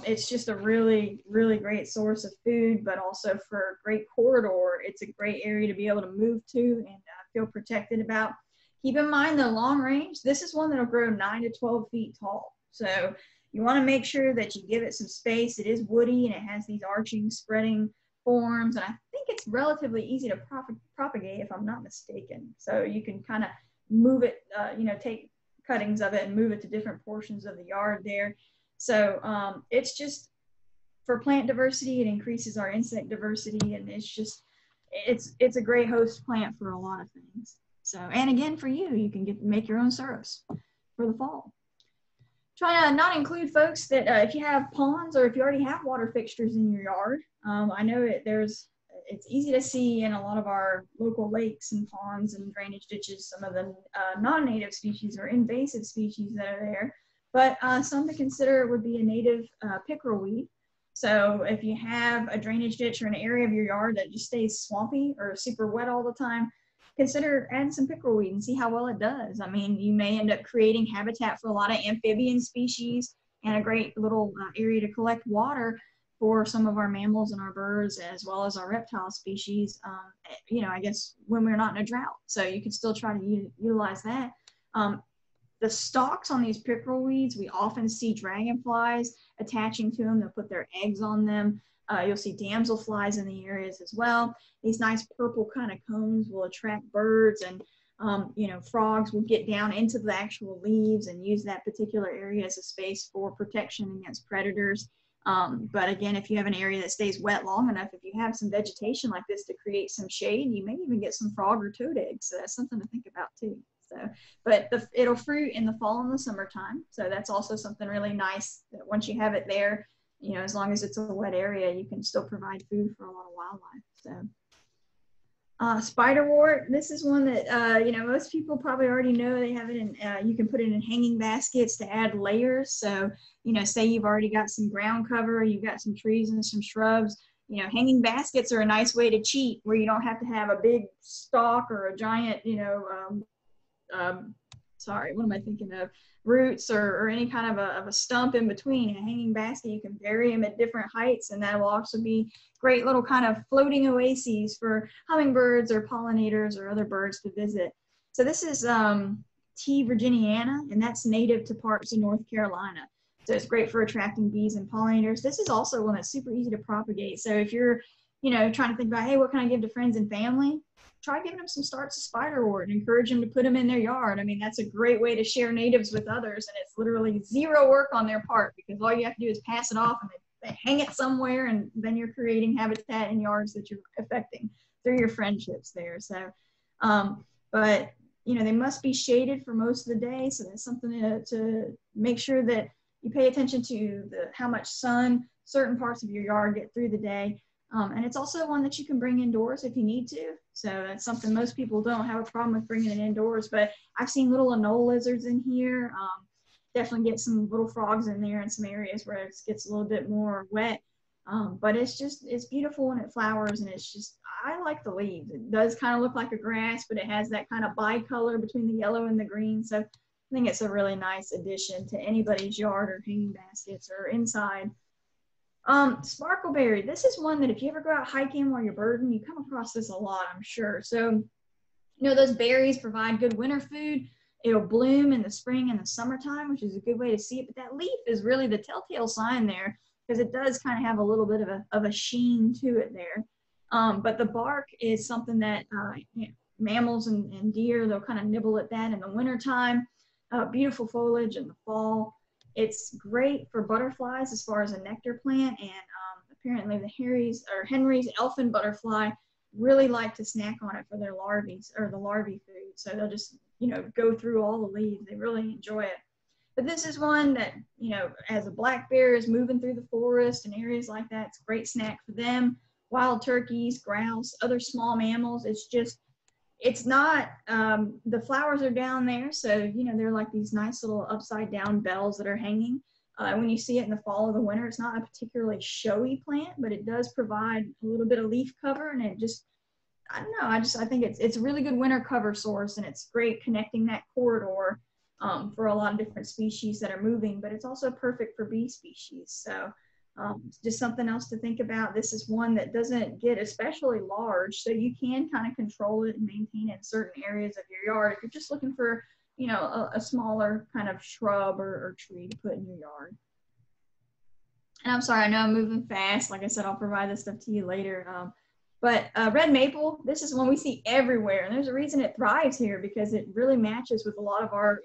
It's just a really, really great source of food, but also for a great corridor. It's a great area to be able to move to and feel protected about. Keep in mind the long range. This is one that'll grow 9 to 12 feet tall. So you want to make sure that you give it some space. It is woody and it has these arching, spreading forms. And I think it's relatively easy to propagate, if I'm not mistaken. So you can kind of move it, take cuttings of it and move it to different portions of the yard there. So it's just, for plant diversity, it increases our insect diversity, and it's a great host plant for a lot of things. So, and again, for you can make your own syrups for the fall. Try to not include, folks, that if you have ponds or if you already have water fixtures in your yard. I know it's easy to see in a lot of our local lakes and ponds and drainage ditches some of the non-native species or invasive species that are there. But some to consider would be a native pickerelweed. So if you have a drainage ditch or an area of your yard that just stays swampy or super wet all the time, consider adding some pickerelweed and see how well it does. I mean, you may end up creating habitat for a lot of amphibian species and a great little area to collect water for some of our mammals and our birds, as well as our reptile species, I guess when we're not in a drought. So you can still try to utilize that. The stalks on these pickerelweeds, we often see dragonflies attaching to them. They'll put their eggs on them. You'll see damselflies in the areas as well. These nice purple kind of cones will attract birds, and frogs will get down into the actual leaves and use that particular area as a space for protection against predators. But again, if you have an area that stays wet long enough, if you have some vegetation like this to create some shade, you may even get some frog or toad eggs. So that's something to think about too. So, but it'll fruit in the fall and the summertime. So that's also something really nice, that once you have it there, as long as it's a wet area, you can still provide food for a lot of wildlife. So spiderwort, this is one that, most people probably already know. They have it in, you can put it in hanging baskets to add layers. So, say you've already got some ground cover, you've got some trees and some shrubs, hanging baskets are a nice way to cheat, where you don't have to have a big stalk or a giant, roots or any kind of a stump in between. A hanging basket, you can bury them at different heights, and that will also be great little kind of floating oases for hummingbirds or pollinators or other birds to visit. So this is T. virginiana, and that's native to parts of North Carolina. So it's great for attracting bees and pollinators. This is also one that's super easy to propagate. So if you're, trying to think about, hey, what can I give to friends and family? Try giving them some starts of spiderwort and encourage them to put them in their yard. I mean, that's a great way to share natives with others, and it's literally zero work on their part, because all you have to do is pass it off and they hang it somewhere, and then you're creating habitat in yards that you're affecting through your friendships there. So, but they must be shaded for most of the day. So that's something to make sure that you pay attention to how much sun certain parts of your yard get through the day. And it's also one that you can bring indoors if you need to. So that's something most people don't have a problem with bringing it indoors, but I've seen little anole lizards in here. Definitely get some little frogs in there in some areas where it gets a little bit more wet. But it's beautiful when it flowers, and it's just, I like the leaves. It does kind of look like a grass, but it has that kind of bicolor between the yellow and the green. So I think it's a really nice addition to anybody's yard or hanging baskets or inside. Sparkleberry. This is one that if you ever go out hiking while you're birding, you come across this a lot, I'm sure. So, you know, those berries provide good winter food. It'll bloom in the spring and the summertime, which is a good way to see it. But that leaf is really the telltale sign there, because it does kind of have a little bit of a sheen to it there. But the bark is something that you know, mammals and deer, they'll kind of nibble at that in the wintertime. Beautiful foliage in the fall. It's great for butterflies as far as a nectar plant, and apparently the Henry's elfin butterfly really like to snack on it for their larvae, or the larvae food. So they'll just, you know, go through all the leaves. They really enjoy it. But this is one that, you know, as a black bear is moving through the forest and areas like that, it's a great snack for them. Wild turkeys, grouse, other small mammals. It's not, the flowers are down there. So, you know, they're like these nice little upside down bells that are hanging. When you see it in the fall or the winter, it's not a particularly showy plant, but it does provide a little bit of leaf cover, and it just, I don't know, I think it's a really good winter cover source, and it's great connecting that corridor for a lot of different species that are moving, but it's also perfect for bee species. So just something else to think about. This is one that doesn't get especially large, so you can kind of control it and maintain it in certain areas of your yard if you're just looking for, you know, a smaller kind of shrub or tree to put in your yard. And I'm sorry, I know I'm moving fast. Like I said, I'll provide this stuff to you later. But red maple, this is one we see everywhere, and there's a reason it thrives here, because it really matches with a lot of our,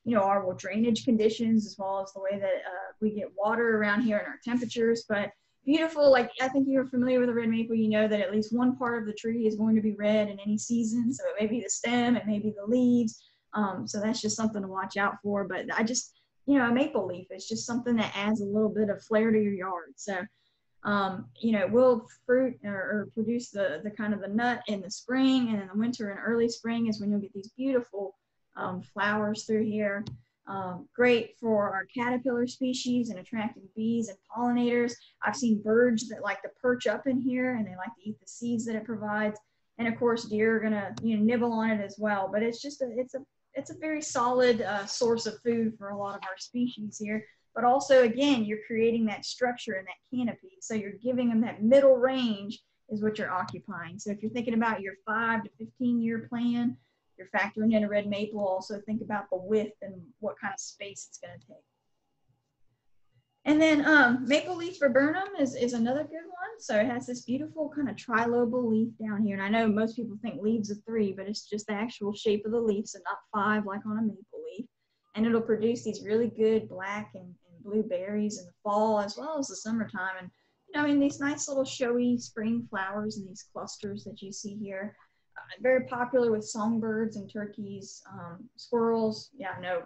you know, our drainage conditions, as well as the way that we get water around here and our temperatures. But beautiful, like I think you're familiar with a red maple, you know that at least one part of the tree is going to be red in any season. So it may be the stem, it may be the leaves. So that's just something to watch out for. But I just, you know, a maple leaf is just something that adds a little bit of flair to your yard. So you know, will fruit or produce the kind of the nut in the spring, and in the winter and early spring is when you'll get these beautiful flowers through here. Great for our caterpillar species and attracting bees and pollinators. I've seen birds that like to perch up in here, and they like to eat the seeds that it provides. And of course, deer are gonna, you know, nibble on it as well. But it's just it's a very solid source of food for a lot of our species here. But also, again, you're creating that structure and that canopy. So you're giving them that middle range is what you're occupying. So if you're thinking about your 5 to 15-year plan, you're factoring in a red maple. Also think about the width and what kind of space it's going to take. And then maple leaf viburnum is another good one. So it has this beautiful kind of trilobal leaf down here. And I know most people think leaves of 3, but it's just the actual shape of the leaf, so not 5 like on a maple leaf. And it'll produce these really good black and blue berries in the fall as well as the summertime. And, you know, I mean, these nice little showy spring flowers and these clusters that you see here. Very popular with songbirds and turkeys, squirrels. Yeah, no,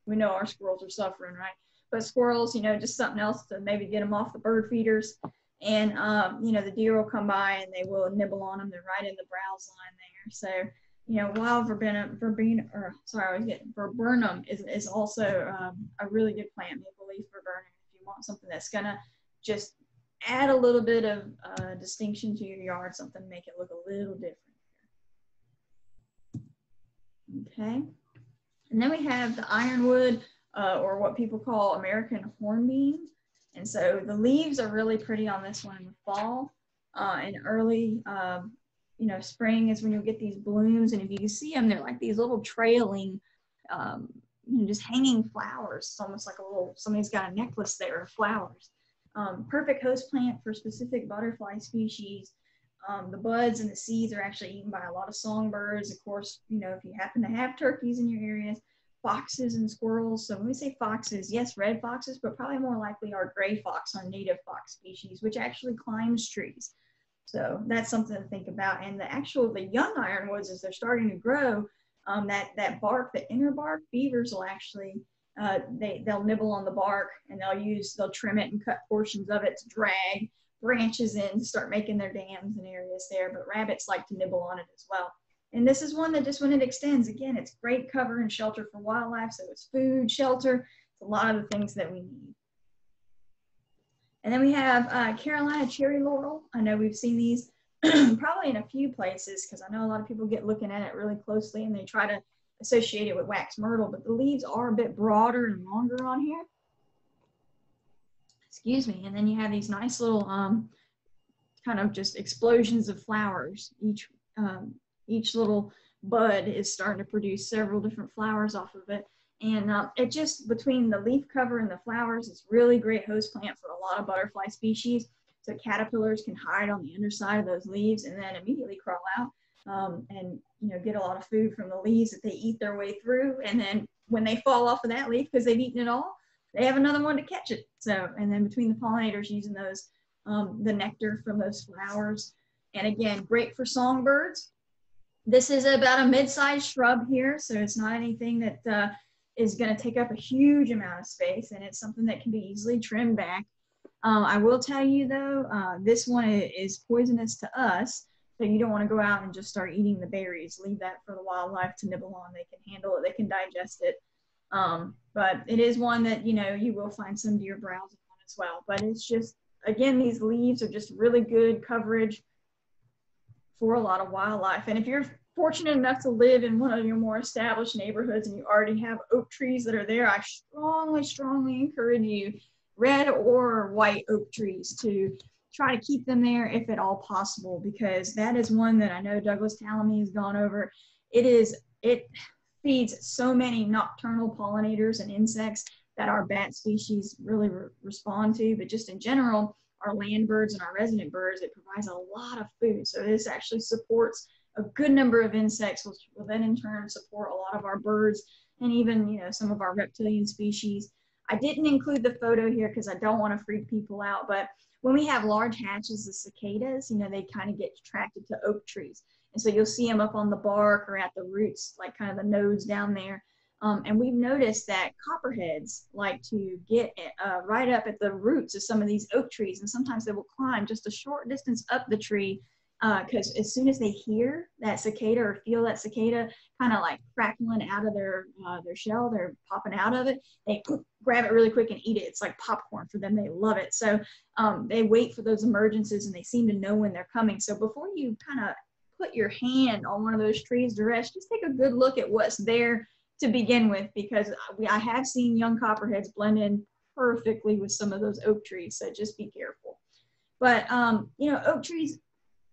we know our squirrels are suffering, right? But squirrels, you know, just something else to maybe get them off the bird feeders. And, you know, the deer will come by and they will nibble on them. They're right in the browse line there. So, you know, wild viburnum is also a really good plant, maple leaf viburnum, if you want something that's going to just add a little bit of distinction to your yard, something to make it look a little different. Okay, and then we have the ironwood, or what people call American hornbeam. And so the leaves are really pretty on this one in the fall, and early, you know, spring is when you'll get these blooms. And if you can see them, they're like these little trailing, you know, just hanging flowers. It's almost like somebody's got a necklace there of flowers. Perfect host plant for specific butterfly species. The buds and the seeds are actually eaten by a lot of songbirds. Of course, you know, if you happen to have turkeys in your areas, foxes and squirrels. So when we say foxes, yes, red foxes, but probably more likely our gray fox, our native fox species, which actually climbs trees. So that's something to think about. And the young ironwoods, as they're starting to grow, that bark, the inner bark, beavers will actually, they'll nibble on the bark, and they'll trim it and cut portions of it to drag. branches in to start making their dams and areas there, but rabbits like to nibble on it as well. And this is one that just when it extends, again, it's great cover and shelter for wildlife. So it's food, shelter, it's a lot of the things that we need. And then we have Carolina cherry laurel. I know we've seen these probably in a few places because I know a lot of people get looking at it really closely and they try to associate it with wax myrtle, but the leaves are a bit broader and longer on here. Excuse me. And then you have these nice little kind of just explosions of flowers. Each little bud is starting to produce several different flowers off of it. And it just, between the leaf cover and the flowers, it's really great host plant for a lot of butterfly species. So caterpillars can hide on the underside of those leaves and then immediately crawl out and, you know, get a lot of food from the leaves that they eat their way through. And then when they fall off of that leaf because they've eaten it all, they have another one to catch it. So, and then between the pollinators using those, the nectar from those flowers. And again, great for songbirds. This is about a mid-sized shrub here, so it's not anything that is going to take up a huge amount of space, and it's something that can be easily trimmed back. I will tell you though, this one is poisonous to us, so you don't want to go out and just start eating the berries. Leave that for the wildlife to nibble on. They can handle it, they can digest it. But it is one that, you know, you will find some deer browsing on as well. But it's just, again, these leaves are just really good coverage for a lot of wildlife. And if you're fortunate enough to live in one of your more established neighborhoods and you already have oak trees that are there, I strongly encourage you, red or white oak trees, to try to keep them there if at all possible, because that is one that I know Douglas Tallamy has gone over. It feeds so many nocturnal pollinators and insects that our bat species really respond to, but just in general, our land birds and our resident birds, it provides a lot of food. So this actually supports a good number of insects, which will then in turn support a lot of our birds and even, you know, some of our reptilian species. I didn't include the photo here because I don't want to freak people out, but when we have large hatches of cicadas, you know, they kind of get attracted to oak trees. And so you'll see them up on the bark or at the roots, like kind of the nodes down there. And we've noticed that copperheads like to get right up at the roots of some of these oak trees. And sometimes they will climb just a short distance up the tree because as soon as they hear that cicada or feel that cicada kind of like crackling out of their shell, they're popping out of it, they grab it really quick and eat it. It's like popcorn for them. They love it. So they wait for those emergencies and they seem to know when they're coming. So before you kind of put your hand on one of those trees to rest, just take a good look at what's there to begin with, because I have seen young copperheads blend in perfectly with some of those oak trees. So just be careful. But, you know, oak trees,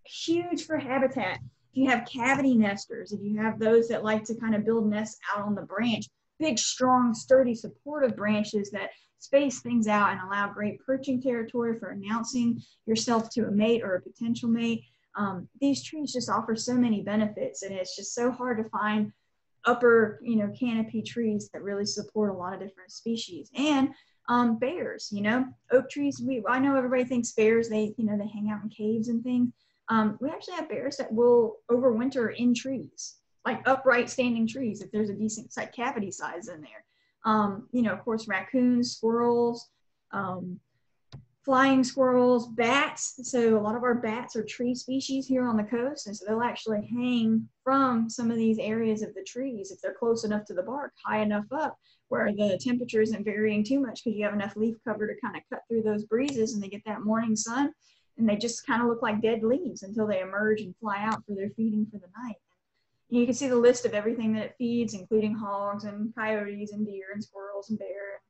huge for habitat. If you have cavity nesters, if you have those that like to kind of build nests out on the branch, big, strong, sturdy, supportive branches that space things out and allow great perching territory for announcing yourself to a mate or a potential mate. These trees just offer so many benefits, and it's just so hard to find upper, you know, canopy trees that really support a lot of different species. And bears, you know, oak trees, I know everybody thinks bears, they, you know, they hang out in caves and things. We actually have bears that will overwinter in trees, like upright standing trees, if there's a decent cavity size in there. You know, of course, raccoons, squirrels, flying squirrels, bats. So a lot of our bats are tree species here on the coast. And so they'll actually hang from some of these areas of the trees if they're close enough to the bark, high enough up where the temperature isn't varying too much because you have enough leaf cover to kind of cut through those breezes and they get that morning sun. And they just kind of look like dead leaves until they emerge and fly out for their feeding for the night. And you can see the list of everything that it feeds, including hogs and coyotes and deer and squirrels and bear.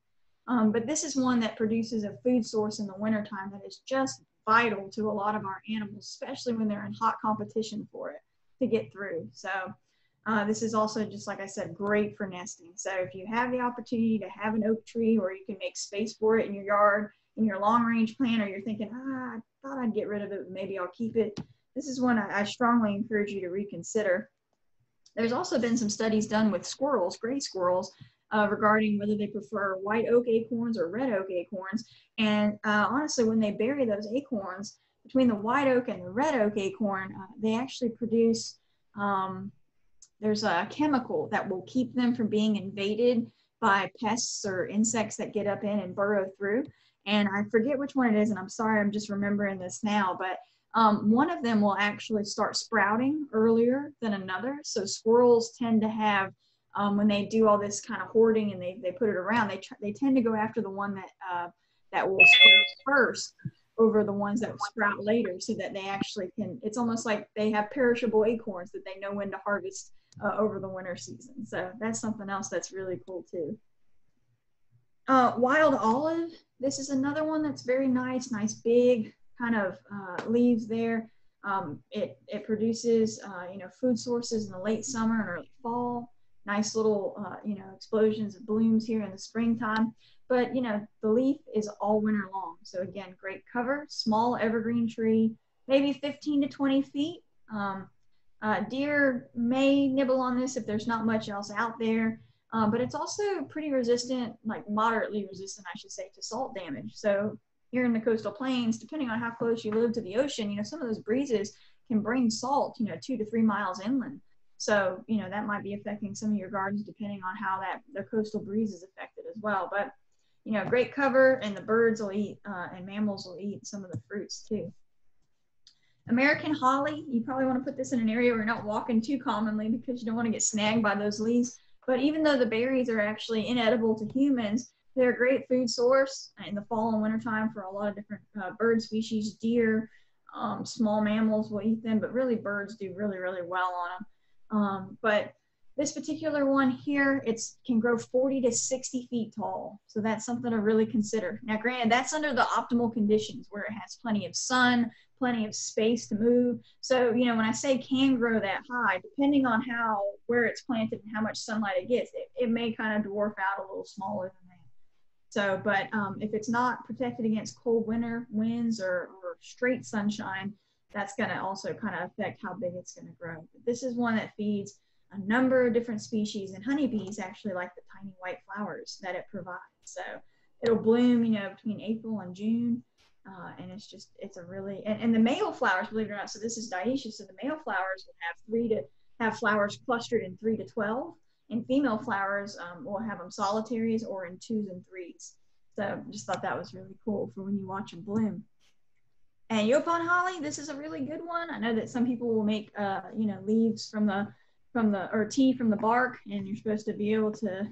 But this is one that produces a food source in the wintertime that is just vital to a lot of our animals, especially when they're in hot competition for it to get through. So this is also, just like I said, great for nesting. So if you have the opportunity to have an oak tree or you can make space for it in your yard, in your long range plan, or you're thinking, I thought I'd get rid of it, but maybe I'll keep it. This is one I strongly encourage you to reconsider. There's also been some studies done with squirrels, gray squirrels, regarding whether they prefer white oak acorns or red oak acorns. And honestly, when they bury those acorns, between the white oak and the red oak acorn, they actually produce, there's a chemical that will keep them from being invaded by pests or insects that get up in and burrow through. And I forget which one it is, and I'm sorry, I'm just remembering this now, but one of them will actually start sprouting earlier than another. So squirrels tend to have, when they do all this kind of hoarding and they put it around, they tend to go after the one that will sprout first over the ones that sprout later, so that they actually can, it's almost like they have perishable acorns that they know when to harvest over the winter season. So that's something else that's really cool too. Wild olive, this is another one that's very nice big kind of leaves there. It produces food sources in the late summer and early fall. Nice little explosions of blooms here in the springtime. But the leaf is all winter long. So again, great cover, small evergreen tree, maybe 15 to 20 feet. Deer may nibble on this if there's not much else out there. But it's also pretty resistant, like moderately resistant, I should say, to salt damage. So here in the coastal plains, depending on how close you live to the ocean, some of those breezes can bring salt, 2 to 3 miles inland. So, that might be affecting some of your gardens depending on how the coastal breeze is affected as well. But, great cover, and the birds will eat and mammals will eat some of the fruits too. American holly, you probably want to put this in an area where you're not walking too commonly because you don't want to get snagged by those leaves. But even though the berries are actually inedible to humans, they're a great food source in the fall and winter time for a lot of different bird species. Deer, small mammals will eat them, but really birds do really, really well on them. But this particular one here, it can grow 40 to 60 feet tall. So that's something to really consider. Now, granted, that's under the optimal conditions where it has plenty of sun, plenty of space to move. So, when I say can grow that high, depending on where it's planted and how much sunlight it gets, it may kind of dwarf out a little smaller than that. So, but if it's not protected against cold winter winds or straight sunshine, that's going to also kind of affect how big it's going to grow. But this is one that feeds a number of different species, and honeybees actually like the tiny white flowers that it provides. So it'll bloom, between April and June. And it's a really, and the male flowers, believe it or not, so this is dioecious, so the male flowers will have flowers clustered in 3 to 12, and female flowers will have them solitaries or in 2s and 3s. So just thought that was really cool for when you watch them bloom. And Yopon holly, this is a really good one. I know that some people will make, leaves or tea from the bark, and you're supposed to be able to,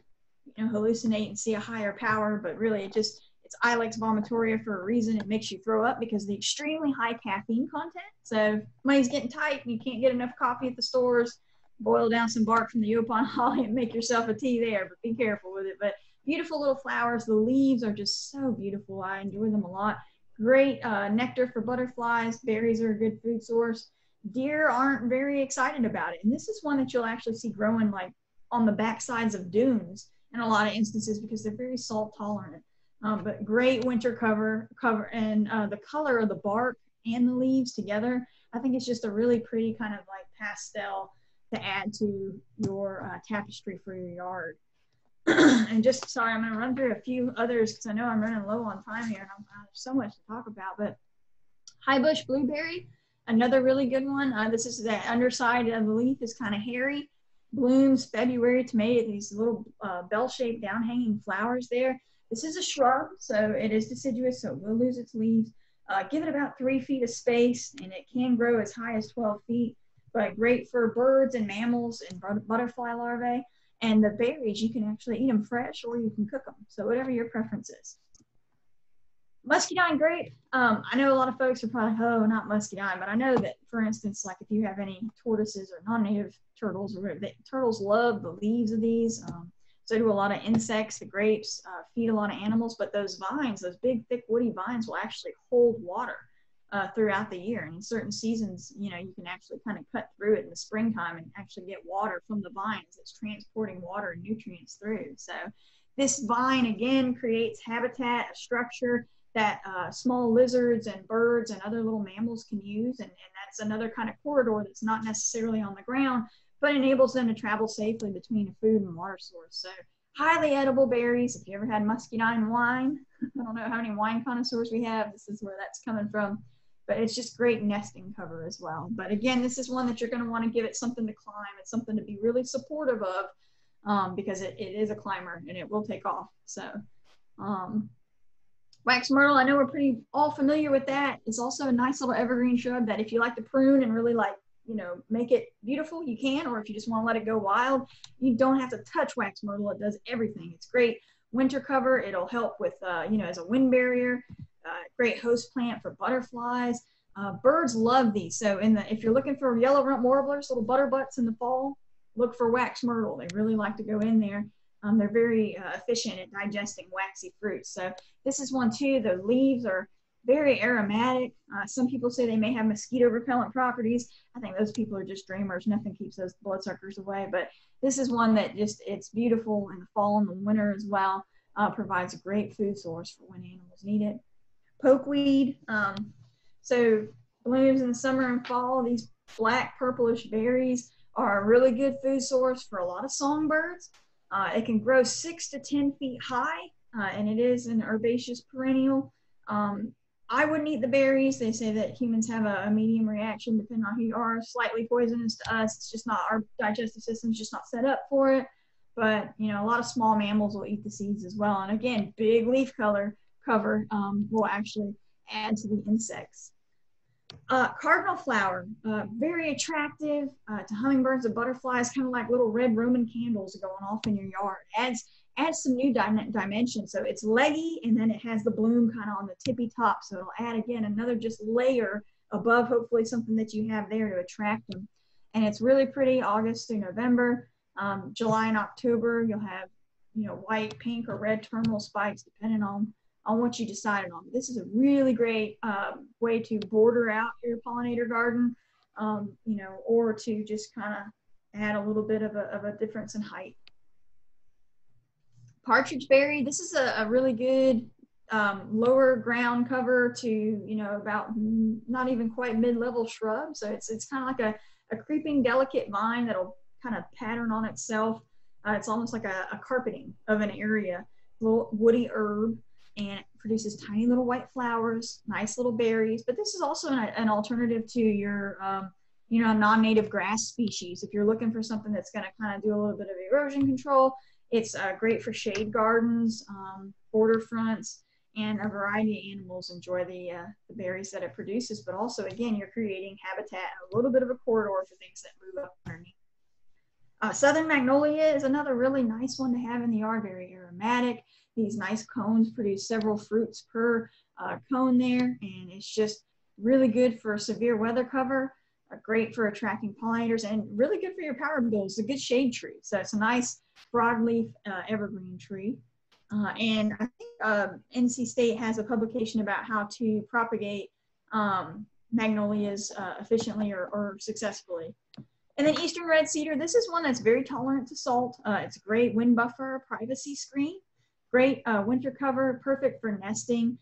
hallucinate and see a higher power, but really it's Ilex vomitoria for a reason. It makes you throw up because of the extremely high caffeine content. So if money's getting tight and you can't get enough coffee at the stores, boil down some bark from the Yopon holly and make yourself a tea there, but be careful with it. But beautiful little flowers. The leaves are just so beautiful. I enjoy them a lot. Great nectar for butterflies. Berries are a good food source. Deer aren't very excited about it. And this is one that you'll actually see growing like on the backsides of dunes in a lot of instances because they're very salt tolerant. But great winter cover, and the color of the bark and the leaves together, I think it's just a really pretty kind of like pastel to add to your tapestry for your yard. And just, sorry, I'm going to run through a few others because I know I'm running low on time here and there's so much to talk about. But high bush blueberry, another really good one. This is the underside of the leaf is kind of hairy. Blooms February to May, these little bell-shaped down-hanging flowers there. This is a shrub, so it is deciduous, so it will lose its leaves. Give it about 3 feet of space, and it can grow as high as 12 feet, but great for birds and mammals and butterfly larvae. And the berries, you can actually eat them fresh or you can cook them, so whatever your preference is. Muscadine grape, I know a lot of folks are probably, oh, not muscadine, but I know that, for instance, like if you have any tortoises or non-native turtles, turtles love the leaves of these. So do a lot of insects. The grapes feed a lot of animals, but those vines, those big, thick, woody vines will actually hold water throughout the year. And in certain seasons, you can actually kind of cut through it in the springtime and actually get water from the vines that's transporting water and nutrients through. So this vine, again, creates habitat, a structure that small lizards and birds and other little mammals can use. And that's another kind of corridor that's not necessarily on the ground, but enables them to travel safely between a food and water source. So highly edible berries. If you ever had muscadine wine, I don't know how many wine connoisseurs we have. This is where that's coming from. But it's just great nesting cover as well. But again, this is one that you're going to want to give it something to climb. It's something to be really supportive of because it is a climber and it will take off. So Wax myrtle, I know we're pretty all familiar with that. It's also a nice little evergreen shrub that if you like to prune and really like, you know, make it beautiful, you can, or if you just want to let it go wild, you don't have to touch wax myrtle. It does everything. It's great winter cover. It'll help with, you know, as a wind barrier, great host plant for butterflies. Birds love these. So if you're looking for yellow rump warblers, little butterbutts in the fall, look for wax myrtle. They really like to go in there. They're very efficient at digesting waxy fruits. So this is one too. The leaves are very aromatic. Some people say they may have mosquito repellent properties. I think those people are just dreamers. Nothing keeps those bloodsuckers away. But this is one that just, it's beautiful in the fall and the winter as well. Provides a great food source for when animals need it. Pokeweed. So blooms in the summer and fall. These black purplish berries are a really good food source for a lot of songbirds. It can grow 6 to 10 feet high, and it is an herbaceous perennial. I wouldn't eat the berries. They say that humans have a medium reaction depending on who you are. Slightly poisonous to us. It's just not, our digestive system's just not set up for it. But, you know, a lot of small mammals will eat the seeds as well. And again, big leaf cover will actually add to the insects. Cardinal flower, very attractive to hummingbirds and butterflies, kind of like little red Roman candles going off in your yard. Adds some new dimension. So it's leggy, and then it has the bloom kind of on the tippy top. So it'll add, again, another just layer above, hopefully something that you have there to attract them. And it's really pretty August through November. July and October, you'll have, you know, white, pink, or red terminal spikes, depending on what you decided on. This is a really great way to border out your pollinator garden, you know, or to just kind of add a little bit of a difference in height. Partridge berry, this is a really good lower ground cover to, you know, about not even quite mid-level shrub. So it's kind of like a creeping delicate vine that'll kind of pattern on itself. It's almost like a carpeting of an area, little woody herb, and it produces tiny little white flowers, nice little berries. But this is also an alternative to your, you know, non-native grass species. If you're looking for something that's going to kind of do a little bit of erosion control, it's great for shade gardens, border fronts, and a variety of animals enjoy the berries that it produces. But also, again, you're creating habitat and a little bit of a corridor for things that move up underneath. Southern magnolia is another really nice one to have in the yard, very aromatic. These nice cones produce several fruits per cone there, and it's just really good for severe weather cover, great for attracting pollinators, and really good for your power bills. It's a good shade tree. So it's a nice broadleaf evergreen tree. And I think NC State has a publication about how to propagate magnolias efficiently or successfully. And then Eastern red cedar, this is one that's very tolerant to salt. It's a great wind buffer, privacy screen, great winter cover, perfect for nesting.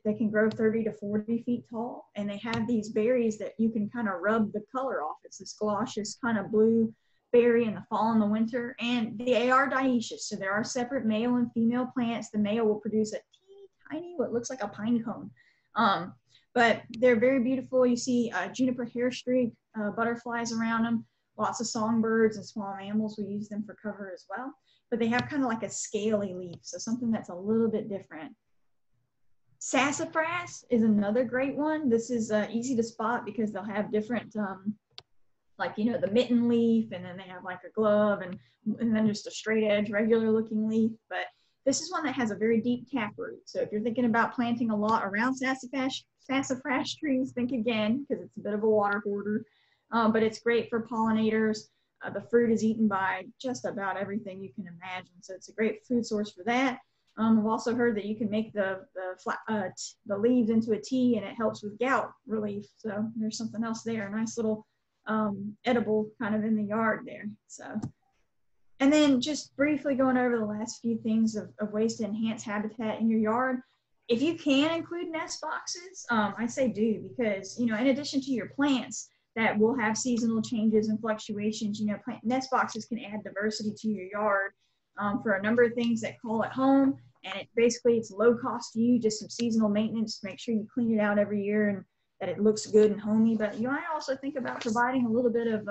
They can grow 30 to 40 feet tall, and they have these berries that you can kind of rub the color off. It's this galoshes kind of blue berry in the fall and the winter, and they are dioecious, so there are separate male and female plants. The male will produce a teeny tiny, what looks like a pine cone, but they're very beautiful. You see juniper hairstreak butterflies around them, lots of songbirds and small mammals. We use them for cover as well, but they have kind of like a scaly leaf, so something that's a little bit different. Sassafras is another great one. This is easy to spot because they'll have different, like, you know, the mitten leaf, and then they have like a glove, and then just a straight edge, regular looking leaf. But this is one that has a very deep taproot. So if you're thinking about planting a lot around sassafras trees, think again, because it's a bit of a water hoarder. But it's great for pollinators. The fruit is eaten by just about everything you can imagine. So it's a great food source for that. I've also heard that you can make the leaves into a tea, and it helps with gout relief. So there's something else there, a nice little edible kind of in the yard there. So, and then just briefly going over the last few things of ways to enhance habitat in your yard. If you can include nest boxes, I say do, because, you know, in addition to your plants that will have seasonal changes and fluctuations, you know, nest boxes can add diversity to your yard for a number of things that call it home. And it's low cost to you, just some seasonal maintenance to make sure you clean it out every year and that it looks good and homey. But you might also think about providing a little bit of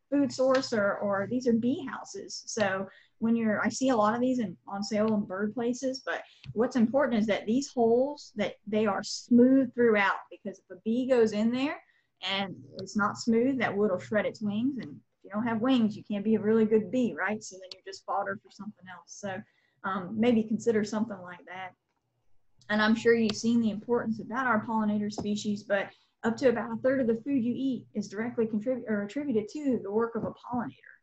food source, or these are bee houses. So I see a lot of these on sale in bird places, but what's important is that these holes, that they are smooth throughout, because if a bee goes in there and it's not smooth, that wood will shred its wings. And if you don't have wings, you can't be a really good bee, right? So then you're just fodder for something else. So maybe consider something like that. And I'm sure you've seen the importance about our pollinator species, but up to about a third of the food you eat is directly attributed to the work of a pollinator.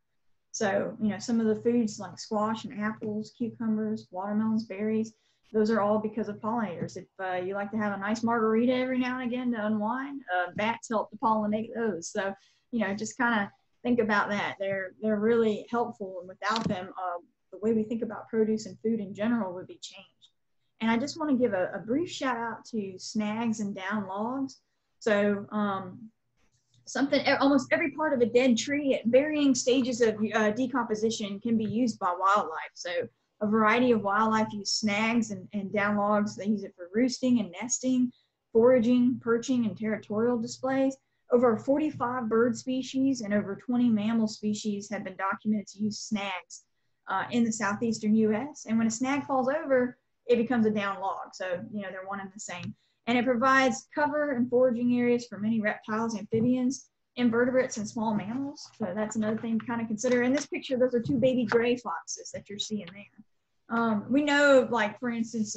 So, you know, some of the foods like squash and apples, cucumbers, watermelons, berries, those are all because of pollinators. If you like to have a nice margarita every now and again to unwind, bats help to pollinate those. So, you know, just kind of think about that. They're really helpful, and without them, the way we think about produce and food in general would be changed. And I just want to give a brief shout out to snags and down logs. So almost every part of a dead tree at varying stages of decomposition can be used by wildlife. So a variety of wildlife use snags and down logs. They use it for roosting and nesting, foraging, perching, and territorial displays. Over 45 bird species and over 20 mammal species have been documented to use snags in the southeastern US. And when a snag falls over, it becomes a down log. So, you know, they're one and the same. And it provides cover and foraging areas for many reptiles, amphibians, invertebrates, and small mammals. So that's another thing to kind of consider. In this picture, those are two baby gray foxes that you're seeing there. We know, like, for instance,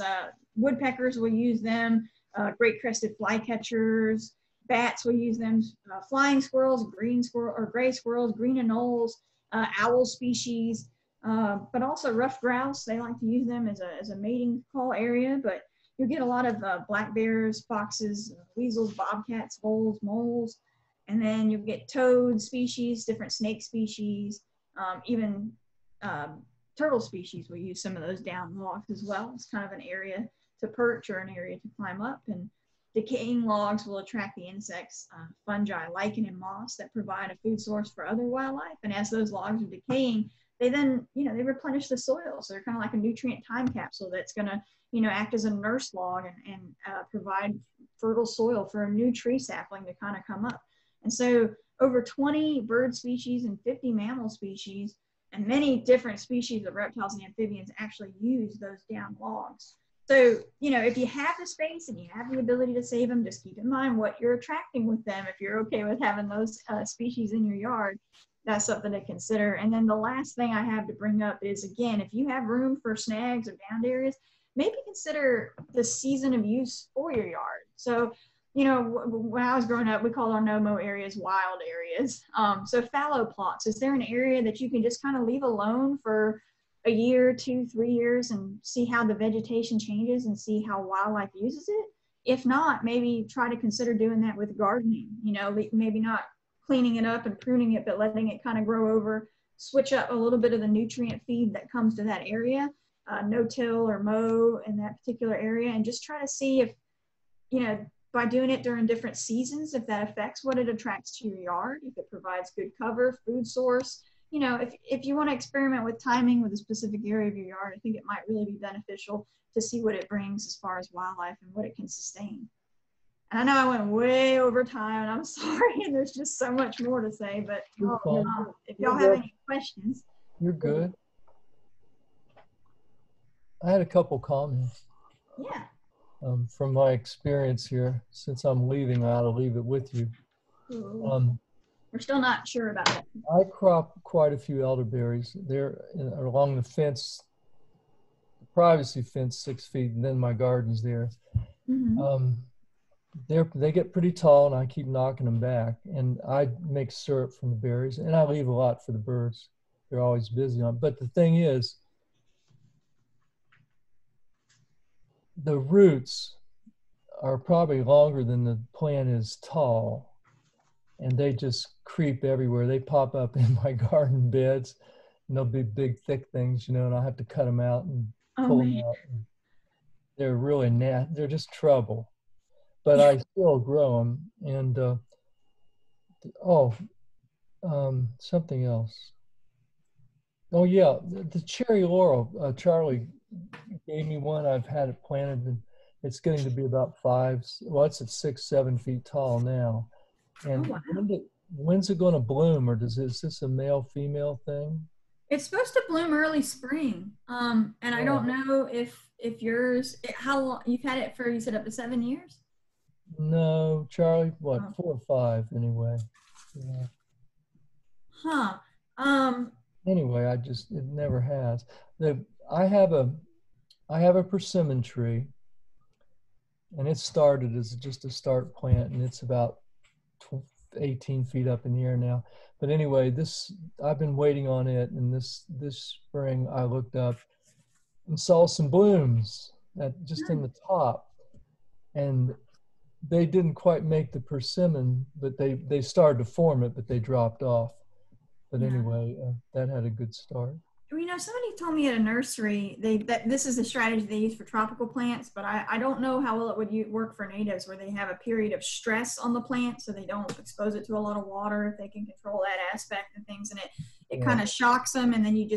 woodpeckers will use them, great crested flycatchers, bats will use them, flying squirrels, gray squirrels, green anoles, owl species, but also ruffed grouse. They like to use them as a mating call area, but you'll get a lot of black bears, foxes, weasels, bobcats, voles, moles, and then you'll get toad species, different snake species, even turtle species will use some of those down logs as well. It's kind of an area to perch or an area to climb up. And decaying logs will attract the insects, fungi, lichen, and moss that provide a food source for other wildlife. And as those logs are decaying, they then, you know, they replenish the soil. So they're kind of like a nutrient time capsule that's going to, you know, act as a nurse log and provide fertile soil for a new tree sapling to kind of come up. And so over 20 bird species and 50 mammal species and many different species of reptiles and amphibians actually use those down logs. So, you know, if you have the space and you have the ability to save them, just keep in mind what you're attracting with them. If you're okay with having those species in your yard, that's something to consider. And then the last thing I have to bring up is, again, if you have room for snags or downed areas, maybe consider the season of use for your yard. So, you know, when I was growing up, we called our no-mow areas wild areas. So fallow plots, is there an area that you can just kind of leave alone for a year, 2, 3 years and see how the vegetation changes and see how wildlife uses it? If not, maybe try to consider doing that with gardening. You know, maybe not cleaning it up and pruning it, but letting it kind of grow over, switch up a little bit of the nutrient feed that comes to that area, no-till or mow in that particular area, and just try to see if, you know, by doing it during different seasons, if that affects what it attracts to your yard, if it provides good cover, food source. You know, if you want to experiment with timing with a specific area of your yard, I think it might really be beneficial to see what it brings as far as wildlife and what it can sustain. And I know I went way over time, and I'm sorry, and there's just so much more to say, but if y'all have any questions. You're good. I had a couple comments. Yeah. From my experience here, since I'm leaving, I ought to leave it with you. We're still not sure about it. I crop quite a few elderberries. They're along the fence, the privacy fence, 6 feet, and then my garden's there. Mm-hmm. They get pretty tall, and I keep knocking them back. And I make syrup from the berries, and I leave a lot for the birds. They're always busy on. But the thing is, the roots are probably longer than the plant is tall, and they just creep everywhere. They pop up in my garden beds, and they'll be big, thick things, you know, and I have to cut them out and pull them out. And they're really nasty. They're just trouble. But I still grow them. And something else. Oh yeah, the cherry laurel. Charlie gave me one. I've had it planted, and it's getting to be about 5. Well, it's at 6, 7 feet tall now. And when's it going to bloom, or is this a male-female thing? It's supposed to bloom early spring. And I don't know if yours, how long you've had it for, you said up to 7 years? No, Charlie, what, Oh. 4 or 5 anyway. Yeah. Huh. Anyway, it never has. I have a persimmon tree, and it started as just a start plant, and it's about 18 feet up in the air now. But anyway, I've been waiting on it, and this spring I looked up and saw some blooms just in the top, and they didn't quite make the persimmon, but they started to form it, but they dropped off. But anyway, that had a good start. You know, somebody told me at a nursery that this is a strategy they use for tropical plants, but I don't know how well it would work for natives, where they have a period of stress on the plant so they don't expose it to a lot of water, if they can control that aspect and things, and it kind of shocks them, and then you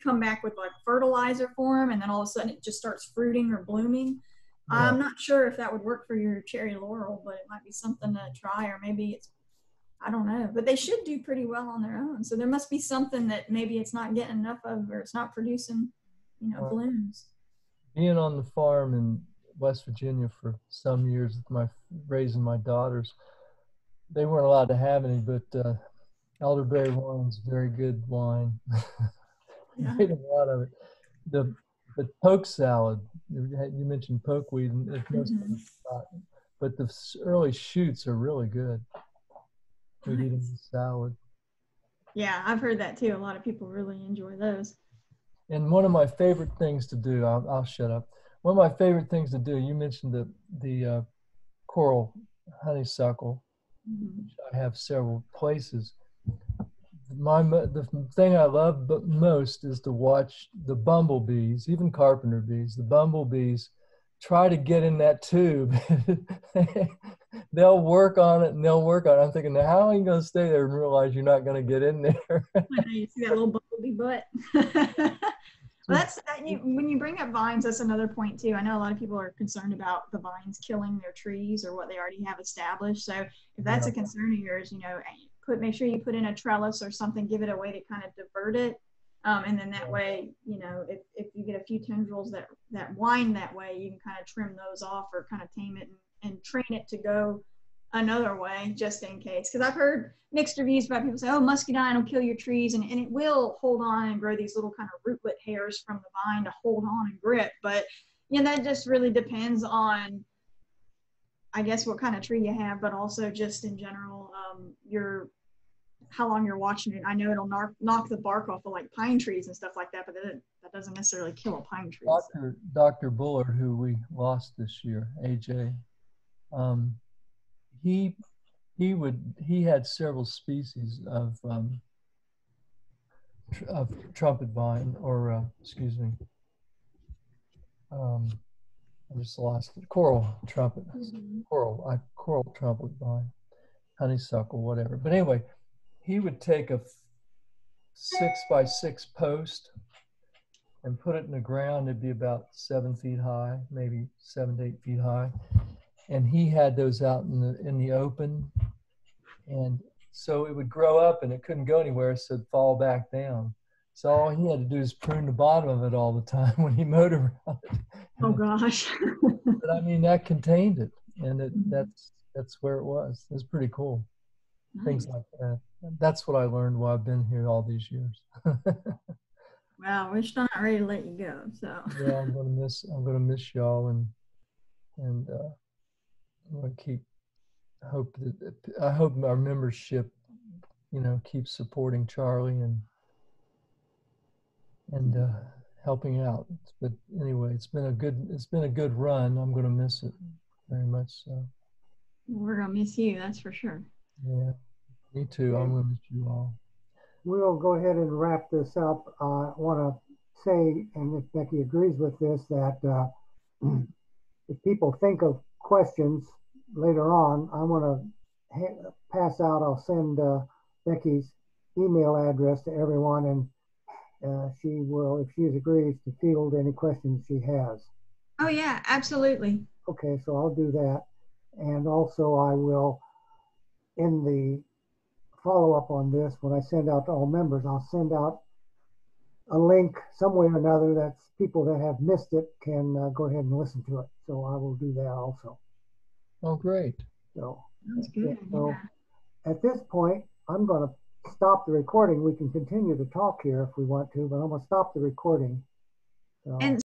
come back with like fertilizer for them, and then all of a sudden it just starts fruiting or blooming. Yeah. I'm not sure if that would work for your cherry laurel, but it might be something to try, or maybe I don't know, but they should do pretty well on their own. So there must be something that maybe it's not getting enough of, or it's not producing, blooms. Being on the farm in West Virginia for some years, raising my daughters, they weren't allowed to have any, but elderberry wine's very good wine. Yeah. Made a lot of it. The poke salad, you mentioned pokeweed, and it must be forgotten, but the early shoots are really good. We'd eat them in salad. Yeah, I've heard that too. A lot of people really enjoy those. And one of my favorite things to do, I'll shut up. One of my favorite things to do, you mentioned the coral honeysuckle, which I have several places. The thing I love most is to watch the bumblebees, even carpenter bees, the bumblebees try to get in that tube. They'll work on it and they'll work on it. I'm thinking, now how are you going to stay there and realize you're not going to get in there? You see that little bumblebee butt. Well, when you bring up vines, that's another point too. I know a lot of people are concerned about the vines killing their trees or what they already have established. So if that's a concern of yours, make sure you put in a trellis or something, give it a way to kind of divert it. And then that way, if you get a few tendrils that wind that way, you can kind of trim those off or kind of tame it and train it to go another way, just in case. Because I've heard mixed reviews about people say, oh, muscadine will kill your trees, and it will hold on and grow these little kind of rootlet hairs from the vine to hold on and grip. But that just really depends on, I guess, what kind of tree you have, but also just in general, how long you're watching it. I know it'll knock the bark off of like pine trees and stuff like that, but that doesn't necessarily kill a pine tree. Dr. Bullard, who we lost this year, AJ, he had several species of trumpet vine, or excuse me, I just lost it. Coral trumpet, coral trumpet vine, honeysuckle, whatever. But anyway, he would take a 6x6 post and put it in the ground. It'd be about 7 feet high, maybe 7 to 8 feet high. And he had those out in the open. And so it would grow up and it couldn't go anywhere, so it'd fall back down. So all he had to do is prune the bottom of it all the time when he mowed around it. Oh gosh. But I mean, that contained it, and that's where it was. It was pretty cool. Nice. Things like that. That's what I learned while I've been here all these years. Wow, we're still not ready to let you go. So yeah, I'm gonna miss y'all, and I'm gonna I hope our membership, keeps supporting Charlie and helping out. But anyway, it's been a good run. I'm gonna miss it very much. So we're gonna miss you, that's for sure. Yeah, me too. I'm gonna miss you all. We'll go ahead and wrap this up. I want to say, and if Becky agrees with this, that if people think of questions later on, I want to pass out, I'll send Becky's email address to everyone, and she will, if she agrees, to field any questions she has. Oh yeah, absolutely. Okay, so I'll do that. And also I will, in the follow-up on this, when I send out to all members, I'll send out a link some way or another that people that have missed it can go ahead and listen to it. So I will do that also. Oh, great. So Sounds good. So Yeah. at this point, I'm going to stop the recording. We can continue to talk here if we want to, but I'm going to stop the recording. So. And